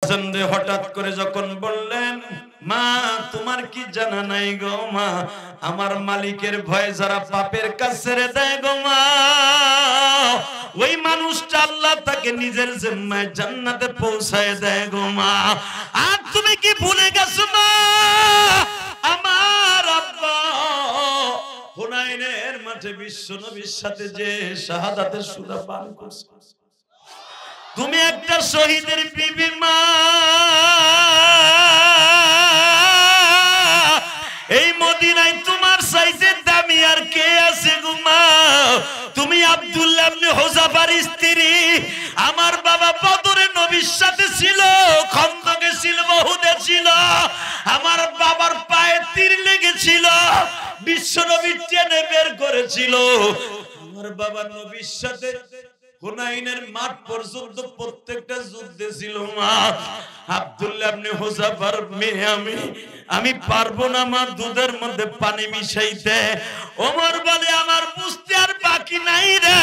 জন্দে হঠাৎ করে যখন বললেন, মা তোমার কি জানা নাই গো মা, আমার মালিকের ভয়ে যারা পাপের কাজ ছেড়ে দেয় গো মা, ওই মানুষটা আল্লাহ তাকে নিজের জিম্মায় জান্নাতে পৌঁছায় দেয় গো মা। আর তুমি কি ভুলে গেছো মা, আমার আব্বা হুনাইনের মাঠে বিশ্ব নবীর সাথে যে শাহাদাতের সুরা পান করছে। তুমি একটা শহীদের বিবি মা, এই মদিনায় তোমার চাইতে দামি আর কে আছে গো মা। তুমি আব্দুল্লাহ ইবনে হুযাফার স্ত্রী, আমার বাবা বদরে নবীর সাথে ছিল, খন্দকে ছিল, উহুদে ছিল, আমার বাবার পায়ে তীর লেগেছিল, বিশ্ব নবী টেনে বের করেছিল, আমার বাবা নবীর সাথে হুনাইনের মাঠ পর্যন্ত প্রত্যেকটা যুদ্ধে ছিল মা। আব্দুল্লাহ ইবনে হুযাফার মেয়ে আমি পারবো না মা দুধের মধ্যে পানি মিশাইতে। ওমর বলে আমার বুঝতে আর বাকি নাই রে,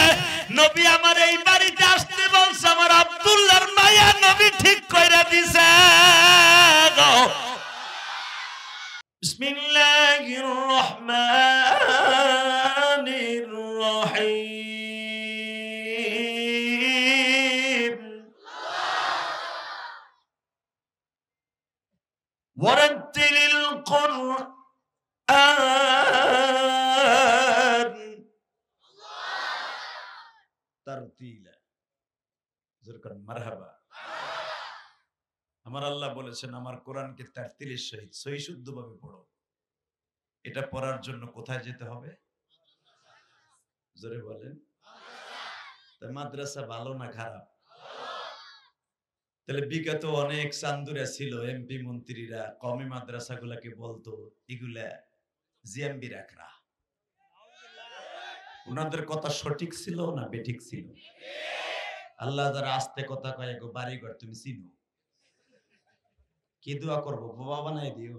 নবী আমার এই বাড়িতে আসতে বলছে, আমার আব্দুল্লাহর মায়া নবী ঠিক কইরা দিছে। বিসমিল্লাহির রহমানির রহিম। ওয়ারাতিলিল কুরআন তারতিলা। জোরকার মারহাবা। আমার আল্লাহ বলেছেন আমার কোরআনকে তারতিলের সহিত সহি শুদ্ধভাবে পড়ো। এটা পড়ার জন্য কোথায় যেতে হবে? জোরে বলেন। তা মাদ্রাসা ভালো না খারাপ? তাহলে বিগত অনেক চান্দুরা ছিল, এমপি মন্ত্রীরা কমে মাদ্রাসাগুলাকে বলতো এগুলা জিএমবি রাখরা। ওনাদের কথা সঠিক ছিল না বেঠিক ছিল? আল্লাহ যারা আস্তে কথা কয় গো বাড়িঘর তুমি চিনো, কি দোয়া করবো? বাবা বানাই দিও।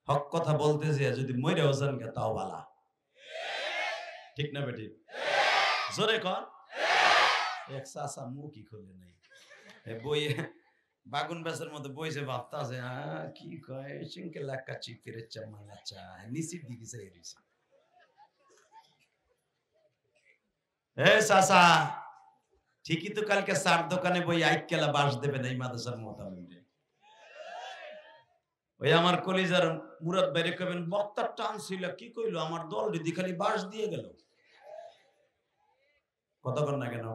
হক কথা বলতে যে যদি মরে হোসেন কে তাও বালা, ঠিক না বেঠিক? জোরে কর। এক চাষা মুখই খুলে নাই, বইয়ে বাগুন বেচার মধ্যে বইছে, ভাবতা আছে কি কয় সিংকে লাক্কা চিপের চামালা চা নিচের দিকে চাই রয়েছে। এ চাষা ঠিকই তো কালকে চার দোকানে বই আইকেলা বাস দেবে না এই মাদ্রাসার মোতাবেক। ওই আমার কলিজার মুরাদ বাইরে কবেন বক্তার টান ছিল, কি কইলো আমার দল দিদি খালি বাস দিয়ে গেল। কথা বল না কেন?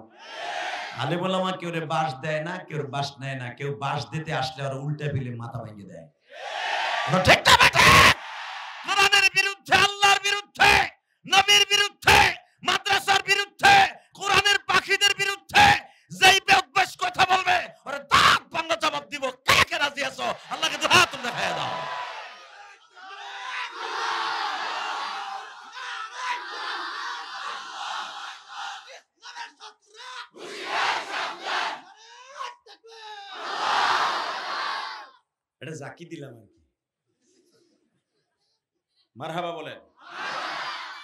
আলে বললাম কেউ বাস দেয় না, কেউ বাস নেয় না, কেউ বাস দিতে আসলে আর উল্টে ফেলে মাথা ভেঙে দেয়। ঠিক না বেটা? কোরআনের বিরুদ্ধে, আল্লাহর বিরুদ্ধে, নবীর বিরুদ্ধে, মাদ্রাসার বিরুদ্ধে, কোরআনের পাখিদের বিরুদ্ধে যেই বেঅভ্যাস কথা বলবে ওরে দাগ ভাঙা জবাব দিব। কে কে রাজি আছো? আল্লাহকে দুই হাত দেখায় দাও। এটা জাকি দিলাম আর কি। মারহাবা বলে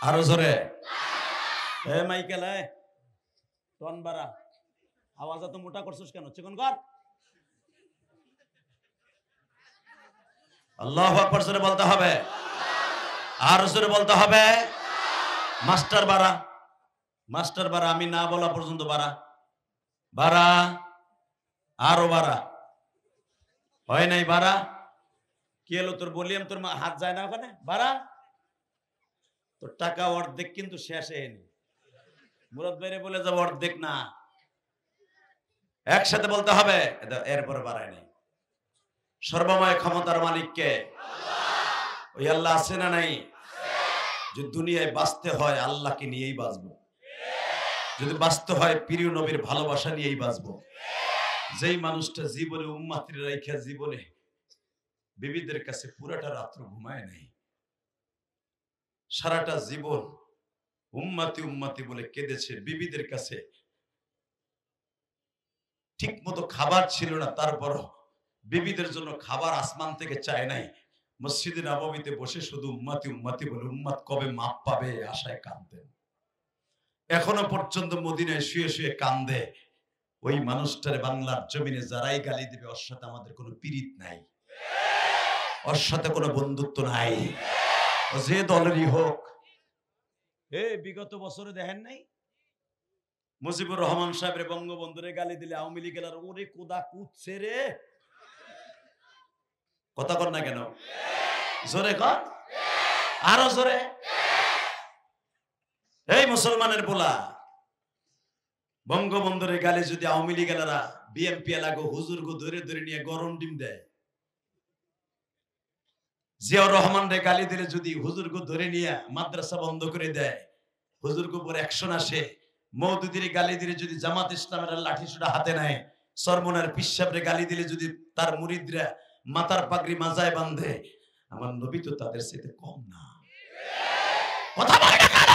আরো জোরে। এ মাইকেল টন বাড়া, আওয়াজ এত মোটা করছিস কেন? চিকন কর। আল্লাহু আকবার জোরে বলতে হবে, আর জোরে বলতে হবে। মাস্টার বাড়া, মাস্টার বাড়া, আমি না বলা পর্যন্ত বাড়া, বাড়া, আরো বাড়া। হয় নাই বাড়া? কি হলো তোর? বলিয়াম তোর হাত যায় না ওখানে? বাড়া। তোর টাকা অর্ধেক কিন্তু শেষ হয়নি। মুরাদ ভাইরে বলে যাবো অর্ধেক না, একসাথে বলতে হবে। এরপরে বাড়ায় নাই। সর্বময় ক্ষমতার মালিককে ওই আল্লাহ আছে না নাই? যদি দুনিয়ায় বাঁচতে হয় আল্লাহকে নিয়েই বাঁচবো, যদি বাঁচতে হয় প্রিয় নবীর ভালোবাসা নিয়েই বাঁচবো। যেই মানুষটা জীবনে উম্মাতির রাইখা জীবনে বিবিদের কাছে পুরাটা রাত্র ঘুমায় নাই, সারাটা জীবন উম্মাতি উম্মাতি বলে কেঁদেছে, বিবিদের কাছে ঠিক মতো খাবার ছিল না, তারপর বিবিদের জন্য খাবার আসমান থেকে চায় নাই, মসজিদে নববীতে বসে শুধু উম্মাতি উম্মাতি বলে উম্মাত কবে মাপ পাবে আশায় কাঁদতেন। এখনো পর্যন্ত মদিনায় শুয়ে শুয়ে কান্দে, ওই মানুষটারে বাংলার জমিনে যারাই গালি দিবে ওর সাথে আমাদের কোনো পীড়িত নাই, ওর সাথে কোনো বন্ধুত্ব নাই, ও যে দলেরই হোক। বিগত বছরে দেখেন নাই মুজিবুর রহমান সাহেবের বঙ্গবন্ধুরে গালি দিলে আওয়ামী লীগের ওরে কোদা কুদছে রে, কথা কর না কেন, জোরে কর, আরো জোরে। এই মুসলমানের পোলা, বঙ্গবন্ধুরে গালি যদি আওয়ামী লীগেরা বিএনপি এলাকা হুজুর গো ধরে ধরে নিয়ে গরম ডিম দেয়, জিয়াউর রহমান রে গালি দিলে যদি হুজুর গো ধরে নিয়ে মাদ্রাসা বন্ধ করে দেয়, হুজুর গো উপর অ্যাকশন আসে, মওদুদির গালি দিলে যদি জামাত ইসলামের লাঠি সুটা হাতে নেয়, সরমনার পিসাবরে গালি দিলে যদি তার মুরিদরা মাথার পাগড়ি মাজায় বাঁধে, আমার নবী তো তাদের সাথে কম না। কথা বলে না কেন?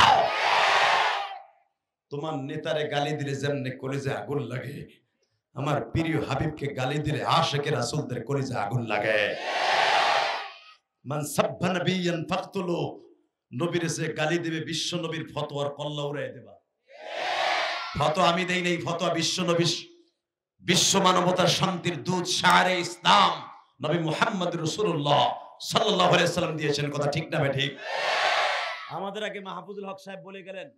তোমার নেতারে গালি দিলে যেমনে কলিজা আগুন লাগে, আমার প্রিয় হাবিবকে গালি দিলে আশিকে রাসূলদের কলিজা আগুন লাগে। মান সাব্বা নবিয়ান ফাকতুলু, নবীর সে গালি দিবে বিশ্ব নবীর ফতোয়ার কল্লা উড়াই দেবা। ফতোয়া আমি দেই নাই, ফতোয়া বিশ্ব নবী, বিশ্ব মানবতার শান্তির দূত শাহরে ইসলাম নবী মুহাম্মদ রাসূলুল্লাহ সাল্লাল্লাহু আলাইহি সাল্লাম দিয়েছেন। কথা ঠিক না ভাই? ঠিক। আমাদের আগে মাহফুজুল হক সাহেব বলে গেলেন,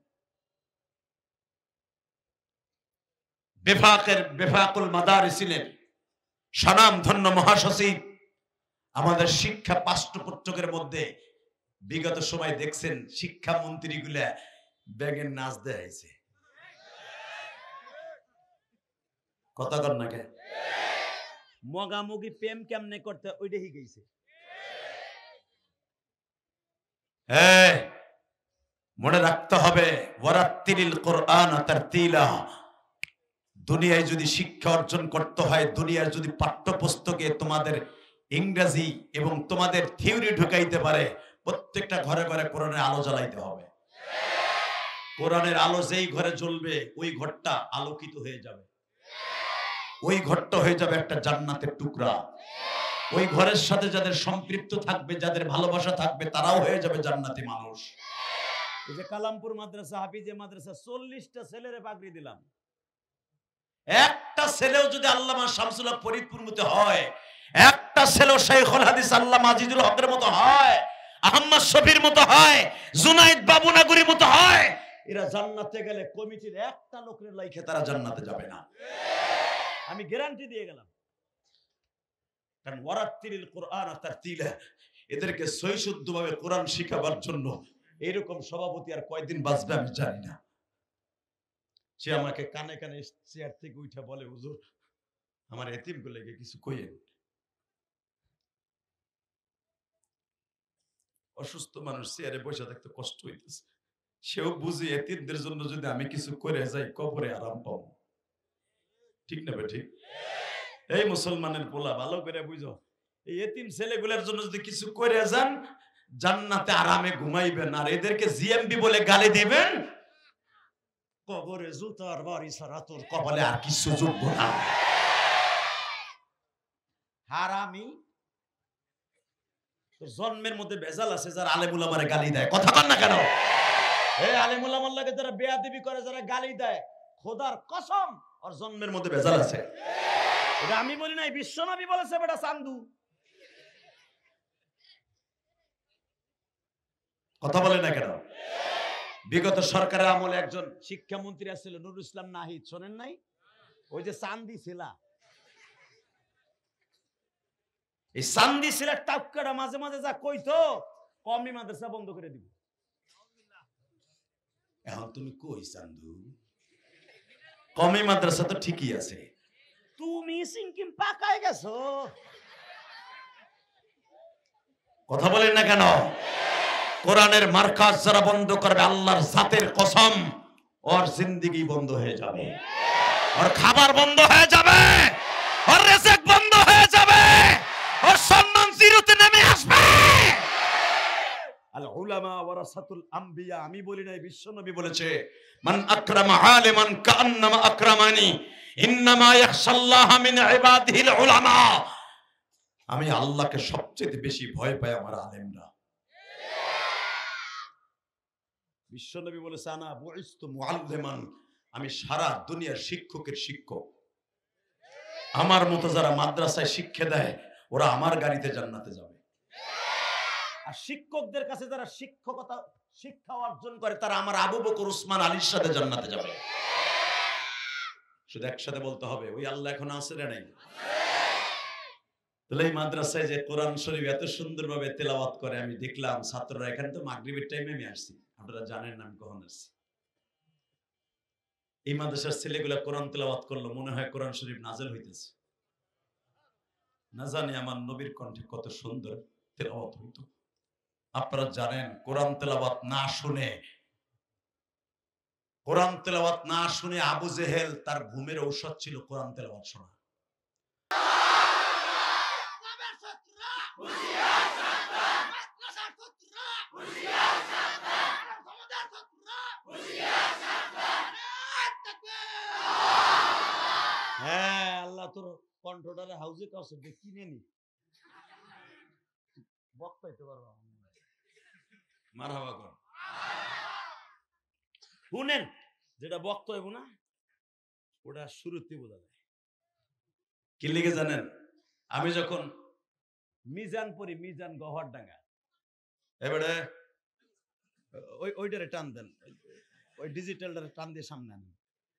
বেফাকুল মাদারিসিলের স্বনামধন্য মহাসচিব, আমাদের শিক্ষা পাঠ্যপুস্তকের মধ্যে বিগত সময় দেখছেন শিক্ষামন্ত্রী গুলা ব্যাগের নাচ দেখাইছে। কথা কর না কে? মগামগি প্রেম কেমনে করতে ওইটা শিখাইছে। মনে রাখতে হবে, ওয়ারাত্তিলিল কোরআন তারতিলা। দুনিয়ায় যদি শিক্ষা অর্জন করতে হয়, দুনিয়ার যদি পাঠ্যপুস্তকে তোমাদের ইংরেজি এবং তোমাদের থিওরি ঢুকাইতে পারে, প্রত্যেকটা ঘরে ঘরে কোরআনের আলো জ্বালাইতে হবে। কোরআনের আলো যেই ঘরে জ্বলবে ওই ঘরটা আলোকিত হয়ে যাবে, ওই ঘরটা হয়ে যাবে একটা জান্নাতের টুকরা। ওই ঘরের সাথে যাদের সম্পৃক্ত থাকবে, যাদের ভালোবাসা থাকবে, তারাও হয়ে যাবে জান্নাতি মানুষ। এই যে কালামপুর মাদ্রাসা, হাফিজে মাদ্রাসা, 40টা ছেলেরে পাগড়ি দিলাম, একটা ছেলেও যদি আল্লামা শামসুল হক ফরিদপুর মতো হয়, একটা ছেলেও শাইখুল হাদিস আল্লামা আজিজুল হকের মতো হয়, আহমদ শফির মতো হয়, জুনাইদ বাবুনাগুরির মতো হয়, এরা জান্নাতে গেলে কমিটির একটা লোকের লাইখে তারা জান্নাতে যাবে না। আমি গ্যারান্টি দিয়ে গেলাম। কারণ ওয়ারাত্তিলিল কোরআন তারতিলা, এদেরকে সহিশুদ্ধভাবে কোরআন শিখাবার জন্য এরকম সভাপতি আর কয়দিন বাঁচবে আমি জানি না। সে আমাকে কানে কানে চেয়ার থেকে উঠে বলে, হুজুর আমার এতিমগুলোকে কিছু কইেন। অসুস্থ মানুষ চেয়ারে বসে থাকতে কষ্ট হইতেছে, সেও বুঝি এতিমদের জন্য যদি আমি কিছু করে যাই কবরে আরাম পাবো। ঠিক না ভাই? ঠিক। এই মুসলমানের পোলা, ভালো করে বুঝো, এই এতিম ছেলেগুলোর জন্য যদি কিছু করে যান, জান্নাতে আরামে ঘুমাইবেন। আর এদেরকে জিএমবি বলে গালি দিবেন, কবরে জুতার বাড়ি ছাড়া তোর কপালে আর কিছু যোগ্য না। হারামি, তোর জন্মের মধ্যে ভেজাল আছে যারা আলেমুল আমারে গালি দেয়। কথা বল না কেন? এই আলেমুল আমার লাগে যারা বেয়াদবি করে, যারা গালি দেয়, খোদার কসম ওর জন্মের মধ্যে ভেজাল আছে। এটা আমি বলি নাই, বিশ্বনবী বলেছে বেটা চান্দু। কথা বলে না কেন? বিগত সরকারের আমলে একজন শিক্ষামন্ত্রী আসছিল, নুরুল ইসলাম নাহিদ, শোনেন নাই? ওই যে চান্দি ছিলা, এই চান্দি ছিলা টাক্কাটা মাঝে মাঝে যা কইতো, কওমি মাদ্রাসা বন্ধ করে দিব। এখন তুমি কই চান্দু? কওমি মাদ্রাসা তো ঠিকই আছে, তুমি সিনকিম পাকায় গেছো। কথা বলেন না কেন? কোরআনের মার্কাজ যারা বন্ধ করবে, আল্লাহর জাতের কসম ওর জিন্দেগি বন্ধ হয়ে যাবে, ওর খাবার বন্ধ হয়ে যাবে, ওর রিজিক বন্ধ হয়ে যাবে, ওর সম্মান জিরোতে নেমে আসবে। আল উলামা ওয়ারাসাতুল আম্বিয়া, আমি বলি নাই, বিশ্বনবী বলেছে, মান আকরামা আলিমান কাআন্নামা আকরামানি ইন্নামা ইয়াখশাল্লাহা মিন ইবাদিহিল উলামা। আমি আল্লাহকে সবচেয়ে বেশি ভয় পাই আমার আলেমরা। বিশ্বনবী বলেছে, আনা বুইস্তু মুআল্লিমান, আমি সারা দুনিয়ার শিক্ষকের শিক্ষক। আমার মতো যারা মাদ্রাসায় শিক্ষা দেয় ওরা আমার গাড়িতে জান্নাতে যাবে। আর শিক্ষকদের কাছে যারা শিক্ষা অর্জন করে তারা আমার আবু বকর উসমান আলীর সাথে জান্নাতে যাবে। শুধু একসাথে বলতে হবে, ওই আল্লাহ এখন আছে না নাই? তাহলে এই মাদ্রাসায় যে কোরআন শরীফ এত সুন্দরভাবে তেলাওয়াত করে, আমি দেখলাম ছাত্ররা, এখানে তো মাগরিবের টাইমে আমি আসছি, আপনারা জানেন না আমি কখন আসছি। এই মাদ্রাসার ছেলেগুলা কোরআন তেলাওয়াত করলো, মনে হয় কোরআন শরীফ নাযিল হইতেছে। না জানি আমার নবীর কণ্ঠে কত সুন্দর তেলাওয়াত হইতো। আপনারা জানেন কোরআন তেলাওয়াত না শুনে আবু জেহেল তার ঘুমের ঔষধ ছিল কোরআন তেলাওয়াত শোনা। হ্যাঁ, আল্লাহ তোর কন্ট্রোলারে হাউজে কাছে কিনে নি বক্তাইতে পারবো। মারহাবা কর। শুনেন, যেটা বক্ত হইব না ওটা শুরুতে বোঝা যায়। কি লিখে জানেন? আমি যখন মিজান পড়ি, মিজান গহরডাঙ্গা, এবারে ওইটারে টান দেন, ওই ডিজিটালটারে টান দিয়ে সামনে আনেন,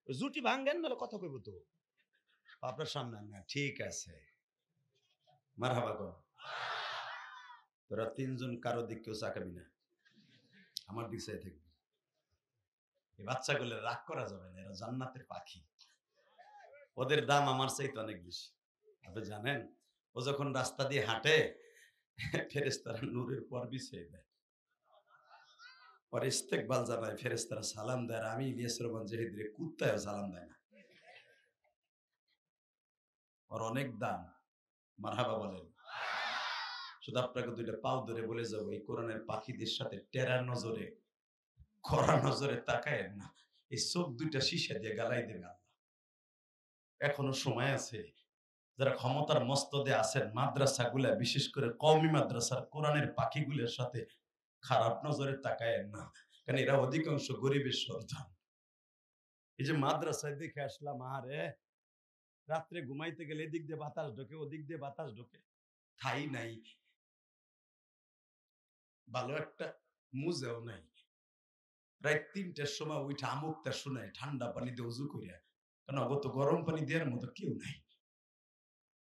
জুটি ভাঙ্গেন নাহলে কথা কইব তো, আপনার সামনে আনেন। ঠিক আছে, মারহাবা কর। তোরা তিনজন কারো দিক কেউ চাকাবি না, আমার দিক চাই থাকবি। এই বাচ্চাগুলো রাগ করা যাবে না, এরা জান্নাতের পাখি, ওদের দাম আমার চাইতে অনেক বেশি। আপনি জানেন, ও যখন রাস্তা দিয়ে হাঁটে ফেরেশতারা নূরের পর বিছিয়ে দেয়, পরে ইস্তেকবাল জানায়, ফেরেশতারা সালাম দেয়। আমি ইলিয়াস রহমান জাহিদরে কুত্তায় সালাম দেয় না, ওর অনেক দাম। মারহাবা বলেন। শুধু আপনাকে দুইটা পাও ধরে বলে যাবো, এই কোরআনের পাখিদের সাথে টেরা নজরে, খরা নজরে তাকায়েন না, এই চোখ দুইটা শীশা দিয়ে গালাই দেবে আল্লাহ। এখনো সময় আছে, যারা ক্ষমতার মস্তদে আছেন, মাদ্রাসাগুলা বিশেষ করে কওমি মাদ্রাসার কোরআনের পাখিগুলোর সাথে খারাপ নজরে তাকায়েন না, কারণ এরা অধিকাংশ গরিবের সন্তান। এই যে মাদ্রাসায় দেখে আসলাম, আরে রাত্রে ঘুমাইতে গেলে এদিক দিয়ে বাতাস ঢোকে, ওদিক দিয়ে বাতাস ঢোকে, ঠাই নাই, ভালো একটা মুজেও নাই। রাত ৩টার সময় ওইটা আমুকটা শোনায় ঠান্ডা পানিতে উজু করিয়া, কারণ অগত গরম পানি দেওয়ার মতো কেউ নাই।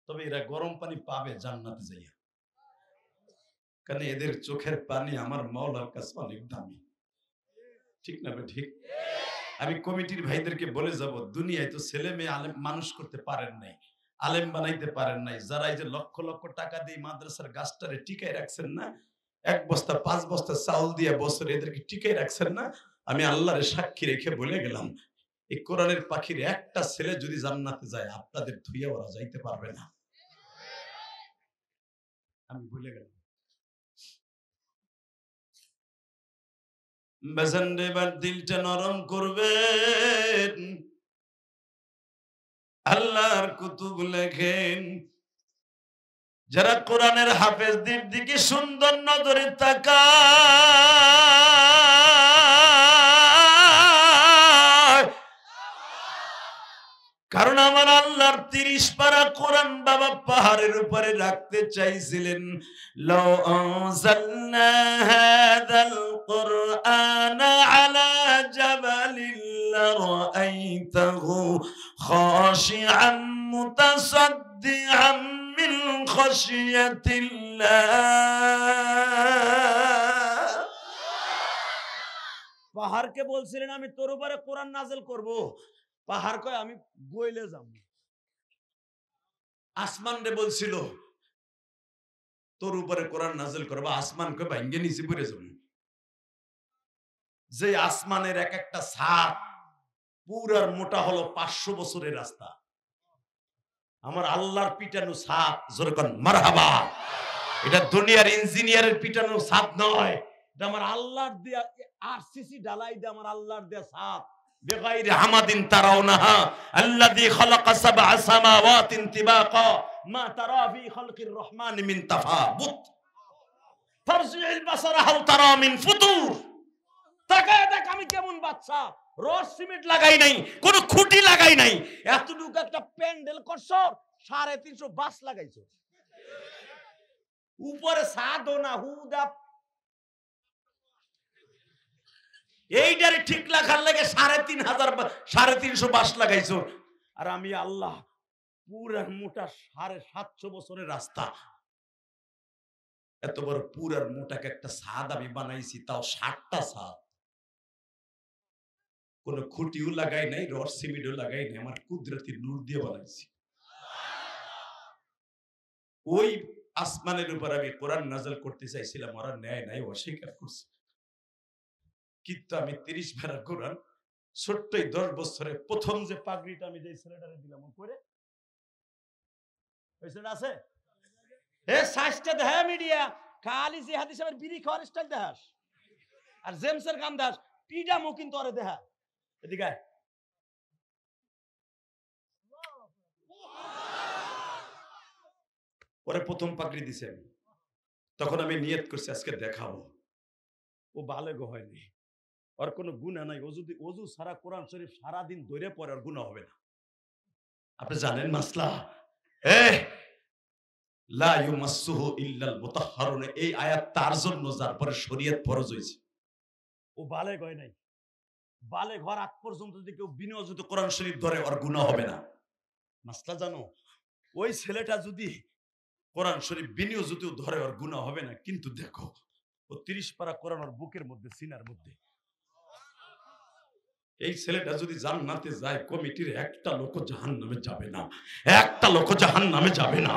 তবে এরা গরম পানি পাবে জান্নাতে যাইয়া, কারণ এদের চোখের পানি আমার মাওলার কাছে অনেক দামি। ঠিক না? ঠিক। আমি কমিটির ভাইদেরকে বলে যাব, দুনিয়ায় তো ছেলে মেয়ে আলেম মানুষ করতে পারেন নাই, আলেম বানাইতে পারেন নাই, যারা এই যে লক্ষ লক্ষ টাকা দিয়ে মাদ্রাসার গাছটারে টিকাই রাখছেন না, 1 বস্তা 5 বস্তা চাউল দিয়ে বছর এদেরকে টিকাই রাখছেন না, আমি আল্লাহরে সাক্ষী রেখে বলে গেলাম, এই কোরআনের পাখির একটা ছেলে যদি জান্নাতে যায়, আপনাদের ধুইয়া ওরা যাইতে পারবে না। আমি বলে গেলাম। বেজানরে এবার দিলটা নরম করবেন। আল্লাহর কুতুব লেখেন, যারা কোরআনের হাফেজদের দিকে সুন্দর নজরে তাকায়, কারণ আমার আল্লাহর 30 পারা কোরআন বাবা পাহাড়ের উপরে রাখতে চাইছিলেন। লাউ আনজালনা হাযাল কুরআনা আলা জাবালিন লারাআইতাহু খাশিআন মুতাসাদ্দিআন মিন খাশিয়াতিল্লাহ। পাহাড়কে বলছিলেন আমি তোর উপরে কোরআন নাযিল করব, পাহাড় কয় আমি গইলে যাব। আসমান রে বলছিল তোর উপরে কোরআন নাযিল করব, আসমান কয় ভাঙ্গে নিচে পড়ে যাব। যে আসমানের এক একটা ছাদ পুরার মোটা হলো 500 বছরের রাস্তা, আমার আল্লাহর পিটানো ছাদ, জোরে কোন মারহাবা। এটা দুনিয়ার ইঞ্জিনিয়ারের পিটানো ছাদ নয়, এটা আমার আল্লাহর দেয়া আরসিসি ঢালাই দিয়ে আমার আল্লাহর দেয়া ছাদ। بغير عمد ترونها الذي خلق 7 سماوات طباقا ما ترى في خلق الرحمن من تفاوت فارجع البصر هل ترى من فطور। তাকায় দেখ আমি কেমন বাচ্চা, রড সিমেন্ট লাগাই নাই, কোনো খুঁটি লাগাই নাই, এতটুকু একটা প্যান্ডেল করছো, 350 বাস লাগাইছো, উপরে ছাদও না, হুদা এইটারে ঠিক রাখার লাগে 3,500 বাস লাগাইছো। আর আমি আল্লাহ পুরার মোটা 750 বছরের রাস্তা, এত বড় পুরার মোটাকে একটা ছাদ আমি বানাইছি, তাও 60টা ছাদ, কোন খুঁটিও লাগাই নাই, রড সিমেন্টও লাগাই নাই, আমার কুদরতি নূর দিয়ে বানাইছি। ওই আসমানের উপর আমি কোরআন নাযিল করতে চাইছিলাম, ওরা নেয় নাই, অস্বীকার করছে। কিন্তু আমি 30 পারা কোরআন ছোট্টই 10 বছরে প্রথম যে পাগড়িটা আমি যে ছেলেটারে দিলাম উপরে, ওই ছেলেটা আছে এ সাইজটা দেখা মিডিয়া খালি যে হাদিস আমার বিড়ি খাওয়ার স্টাইল দেখাস আর জেমসের গান দেখাস, পিডামো কিন্তু আরে দেখা। এদিকে ওরে প্রথম পাগড়ি দিছে আমি, তখন আমি নিয়ত করছি আজকে দেখাবো। ও বালেগ হয়নি, ওর কোনো গুনাহ নাই, ও যদি ওযু ছাড়া কোরআন শরীফ সারাদিন ধরে পড়ে ওর গুনাহ হবে না। আপনি জানেন মাসলা লা ইউমাসসুহু ইল্লাল মুতাহহারুন, এই আয়াত তার জন্য যার পরে শরীয়ত ফরজ হয়েছে। ও বালেগ হয় নাই, বালেগ হওয়ার আগ পর্যন্ত যদি কেউ বিনা ওযুতে কোরআন শরীফ ধরে ওর গুনাহ হবে না। মাসলা জানো, ওই ছেলেটা যদি কোরআন শরীফ বিনা ওযুতেও ধরে ওর গুনাহ হবে না। কিন্তু দেখো ও 30 পারা কোরআন ওর বুকের মধ্যে, সিনার মধ্যে। এই ছেলেটা যদি জান্নাতে যায়, কমিটির একটা লোক জাহান্নামে যাবে না, একটা লোক জাহান্নামে যাবে না,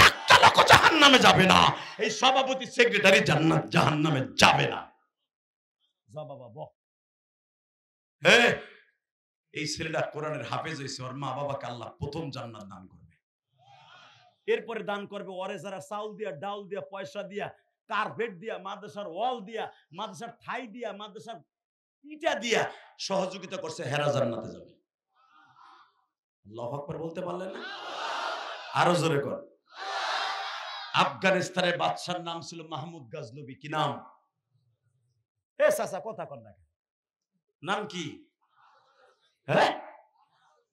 একটা লোক জাহান্নামে যাবে না। এই সভাপতি সেক্রেটারি জাহান্নামে যাবে না। যা বাবা বল। এই ছেলেটা কোরআনের হাফেজ হয়েছে, ওর মা বাবাকে আল্লাহ প্রথম জান্নাত দান করবে, এরপরে দান করবে ওরে যারা চাউল দিয়া, ডাউল দিয়া, পয়সা দিয়া, কার্পেট দিয়া, মাদ্রাসার ওয়াল দিয়া, মাদ্রাসার ঠাই দিয়া, মাদ্রাসার ইটা দিয়া সহযোগিতা করছে, হেরা জান্নাতে যাবে। আল্লাহু আকবার বলতে পারলেন না? আরো জোরে কর। আফগানিস্তানের বাদশার নাম ছিল মাহমুদ গাজনবী। কি নাম? এ চাচা কথা কর না, নাম কি? হ্যাঁ,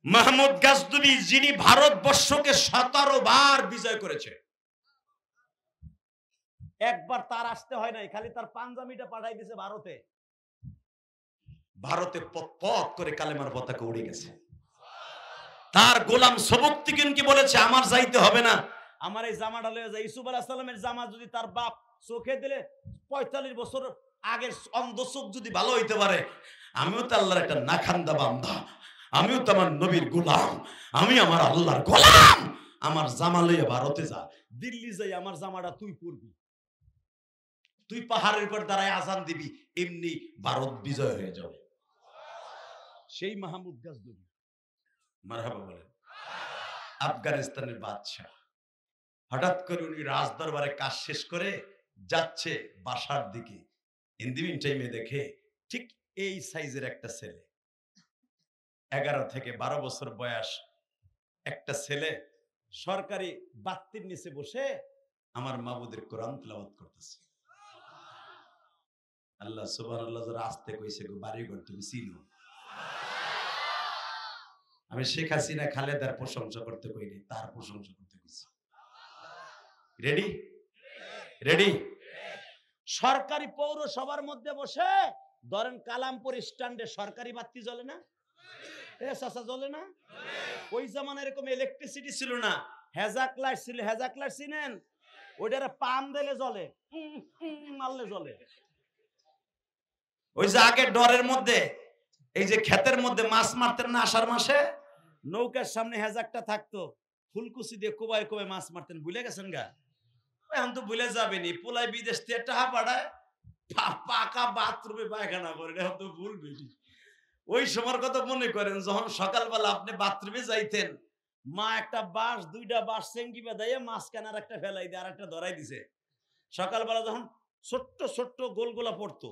মাহমুদ গাজনবী, যিনি ভারতবর্ষকে 17 বার বিজয় করেছে। একবার তার আসতে হয় নাই, খালি তার পাঞ্জাবিটা পাঠাই দিয়েছে ভারতে। ভারতে পথ করে কালেমার পতাকা উড়ে গেছে। তার গোলাম সবুকতিকিন কি বলেছে, আমার যাইতে হবে না, আমার এই জামাটা লয়ে যায়। ইউসুফ আলাইহিস সালামের জামা যদি তার বাপ চোখে দিলে 45 বছর আগের অন্ধ চোখ যদি ভালো হইতে পারে, আমিও তো আল্লাহর একটা নাখান্দা বান্দা, আমিও তো আমার নবীর গোলাম, আমি আমার আল্লাহর গোলাম। আমার জামা লইয়া ভারতে যা, দিল্লি যাই, আমার জামাটা তুই পরবি, তুই পাহাড়ের উপর দাঁড়ায় আজান দিবি, এমনি ভারত বিজয় হয়ে যাবে। সেই মাহমুদ গাজনবী, মারহাবা বলেন। আফগানিস্তানের বাদশা, হঠাৎ করে উনি রাজদরবারে কাজ শেষ করে যাচ্ছে বাসার দিকে। ইন দি মিন টাইমে দেখে ঠিক এই সাইজের একটা ছেলে, 11 থেকে 12 বছর বয়স একটা ছেলে সরকারি বাত্তির নিচে বসে আমার মাবুদের কোরআন তেলাওয়াত করতেছে। আল্লাহ সুবহানাল্লাহ, যারা আসতে কইছে গো বাড়ি ঘর তুমি চিনো। আমি শেখ হাসিনা খালেদার প্রশংসা করতে কইনি, তার প্রশংসা করতে কইছি। Ready ready. সরকারি পৌরসভার মধ্যে বসে ধরেন কালামপুর স্ট্যান্ডে সরকারি বাতি জ্বলে না? এ চাচা জ্বলে না? ওই জামানায় এরকম ইলেকট্রিসিটি ছিল না, হেজাক লাইট ছিল। হেজাক লাইট চিনেন? ওইটারে পাম দিলে জ্বলে, মারলে জ্বলে। ওই যে আগে ডরের মধ্যে, এই যে ক্ষেতের মধ্যে মাছ মারতেন না আষাঢ় মাসে, নৌকার সামনে হেজাকটা থাকতো, ফুলকুচি দিয়ে কোবায় কোবায় মাছ মারতেন। ভুলে গেছেন গা? এখন তো ভুলে যাবেনি, পোলাই বিদেশ থেকে টাকা পাঠায়, পাকা বাথরুমে পায়খানা করে, এখন তো ভুলবেনি। ওই সময়ের কথা মনে করেন, যখন সকালবেলা আপনি বাথরুমে যাইতেন, মা একটা বাঁশ, 2টা বাঁশ চেঙ্গি বেঁধাইয়া মাঝখানে আর একটা ফেলাই দিয়ে আর একটা ধরাই দিছে। সকালবেলা যখন ছোট্ট ছোট্ট গোলগোলা পড়তো,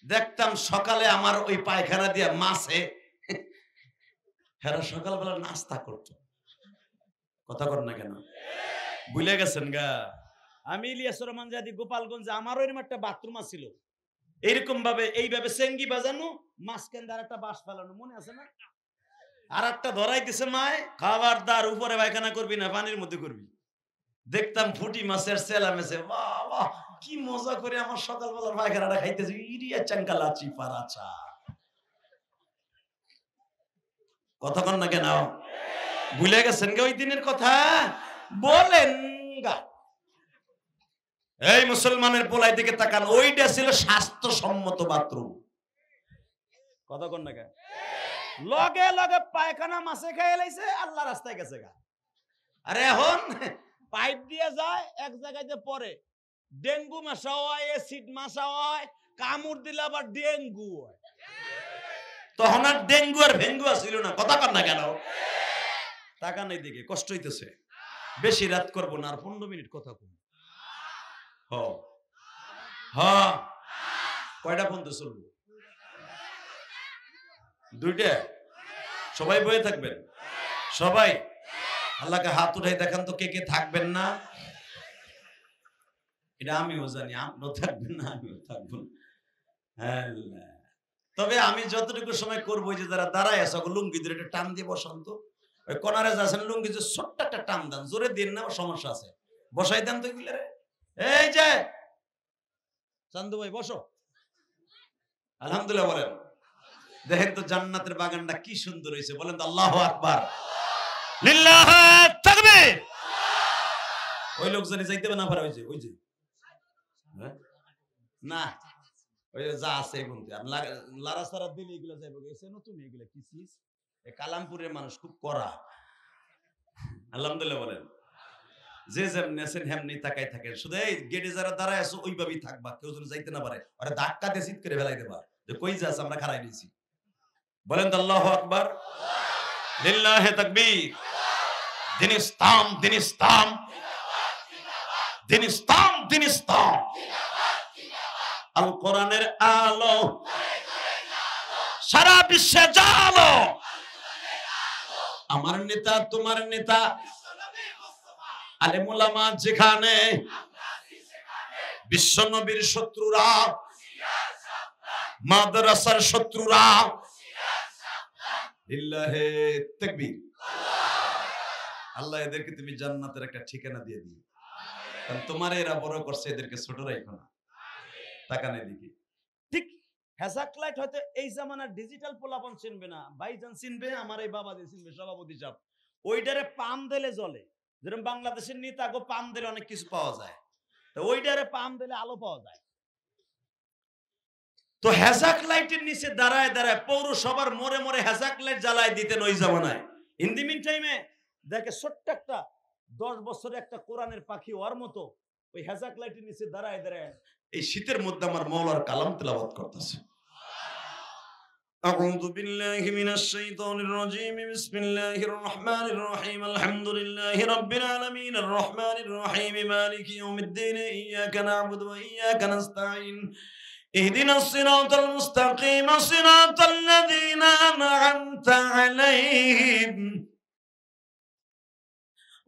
দেখতাম সকালে আমার ওই পায়খানা দিয়া মাছে হেরা সকালবেলা নাস্তা করতো। কথা কর না কেন? ভুলে গেছেন গা? আমি ইলিয়াস রহমান জাদি গোপালগঞ্জে, আমারও এরকম একটা বাথরুম ছিল, এইরকম ভাবে এইভাবে চেঙ্গি বাজানো, মাঝখান দিয়ে একটা বাঁশ ফেলানো, মনে আছে না? আর একটা ধরাই দিছে মায়, খাবারদার উপরে পায়খানা করবি না, পানির মধ্যে করবি। দেখতাম ফুটি মাছের সেলা মেসে, বাহ বাহ কি মজা করে আমার সকালবেলার পায়খানাটা খাইতেছে, ইরিয়া চাঙ্কালা চিপারাচা। কথা কন না কেন? ভুলে গেছেন গে ওই দিনের কথা? বলেন গা। এই মুসলমানের পোলাই দিকে তাকান, ওইটা ছিল স্বাস্থ্যসম্মত বাথরুম। কথা কন না কেন? লগে লগে পায়খানা মাছে খেয়ে লাইছে, আল্লাহ রাস্তায় গেছে গা। আরে এখন পাইপ দিয়ে যায় এক জায়গাতে পরে, ডেঙ্গু মশা হয়, অ্যাসিড মশা হয়, কামড় দিলে আবার ডেঙ্গু হয়। তখন আর ডেঙ্গু আর ভেঙ্গু ছিল না। কথা কন না কেন? টাকা নেই দিকে কষ্ট হইতেছে, বেশি রাত করবো না, আর 15 মিনিট কথা কম। হ্যাঁ কয়টা পর্যন্ত চলবো? 2টা। সবাই বয়ে থাকবেন? সবাই আল্লাহকে হাত উঠাই দেখান তো কে কে থাকবেন না। এটা আমিও জানি, আপনিও থাকবেন না, আমিও থাকবো না। তবে আমি যতটুকু সময় করবো, যে যারা দাঁড়ায় আছে লুঙ্গি ধরে একটা টান দিয়ে বসন্ত, ওই কনারে যাচ্ছেন লুঙ্গি যে ছোট্ট একটা টান দেন, জোরে দিন না, সমস্যা আছে, বসাই দেন তো এগুলো রে। এই যে চান্দু ভাই বসো। আলহামদুলিল্লাহ বলেন। দেখেন তো জান্নাতের বাগানটা কি সুন্দর হয়েছে, বলেন তো আল্লাহু আকবার, লিল্লাহু তাকবীর। ওই লোক জানি যাইতে না পারে, ওই যে না ওই যা আছে বলতে আর লারা সারা দিলে এগুলো যাইব। গেছে না তুমি এগুলা কি চিজ? এই কালামপুরের মানুষ খুব কড়া। আলহামদুলিল্লাহ বলেন। যে যেমনি আছেন হেমনি তাকাই থাকেন, শুধু এই গেটে যারা দাঁড়ায় আছো ওইভাবেই থাকবা, কেউ যেন যাইতে না পারে। আরে ধাক্কা দিয়ে চিৎ করে ফেলাই দেবা যে কই যাস, আমরা খাড়াই দিয়েছি। বলেন তো আল্লাহু আকবার, লিল্লাহি তাকবীর। দিন ইসলাম, দিন ইসলাম, দিন ইসলাম, দিন ইসলাম। আল কোরআনের আলো সারা বিশ্বে জালো। আমার নেতা তোমার নেতা, আলেম ওলামা যেখানে, বিশ্ব নবীর শত্রুরা, মাদ্রাসার শত্রুরা, লিল্লাহি তাকবীর। আল্লাহ এদেরকে তুমি জান্নাতের একটা ঠিকানা দিয়ে দিও, কারণ তোমার এরা বড় করছে, এদেরকে ছোট রাখো না। তাকানে দিকে ঠিক হ্যাজাক লাইট হয়তো এই জামানার ডিজিটাল পোলাপন চিনবে না, ভাইজান চিনবে, আমার এই বাবা দিয়ে চিনবে, সভাপতি সাহেব। ওইটারে পাম দিলে জ্বলে, যেরকম বাংলাদেশের নেতা গো পাম দিলে অনেক কিছু পাওয়া যায়, তো ওইটারে পাম দিলে আলো পাওয়া যায়। তো হ্যাজাক লাইটের নিচে দাঁড়ায় দাঁড়ায় পৌরসভার মোড়ে মোড়ে হ্যাজাক লাইট জ্বালায় দিতেন ওই জামানায়। ইন দি মিন টাইমে দেখে ছোট্ট একটা 10 বছরের একটা কোরআনের পাখি ওর মতো ওই হ্যাজাক লাইটের নিচে দাঁড়ায় দাঁড়ায় এই শীতের মধ্যে আমার মাওলার কালাম তেলাওয়াত করতেছে। أعوذ بالله من الشيطان الرجيم بسم الله الرحمن الرحيم الحمد لله رب العالمين الرحمن الرحيم مالك يوم الدين إياك نعبد وإياك نستعين اهدنا الصراط المستقيم صراط الذين أنعمت عليهم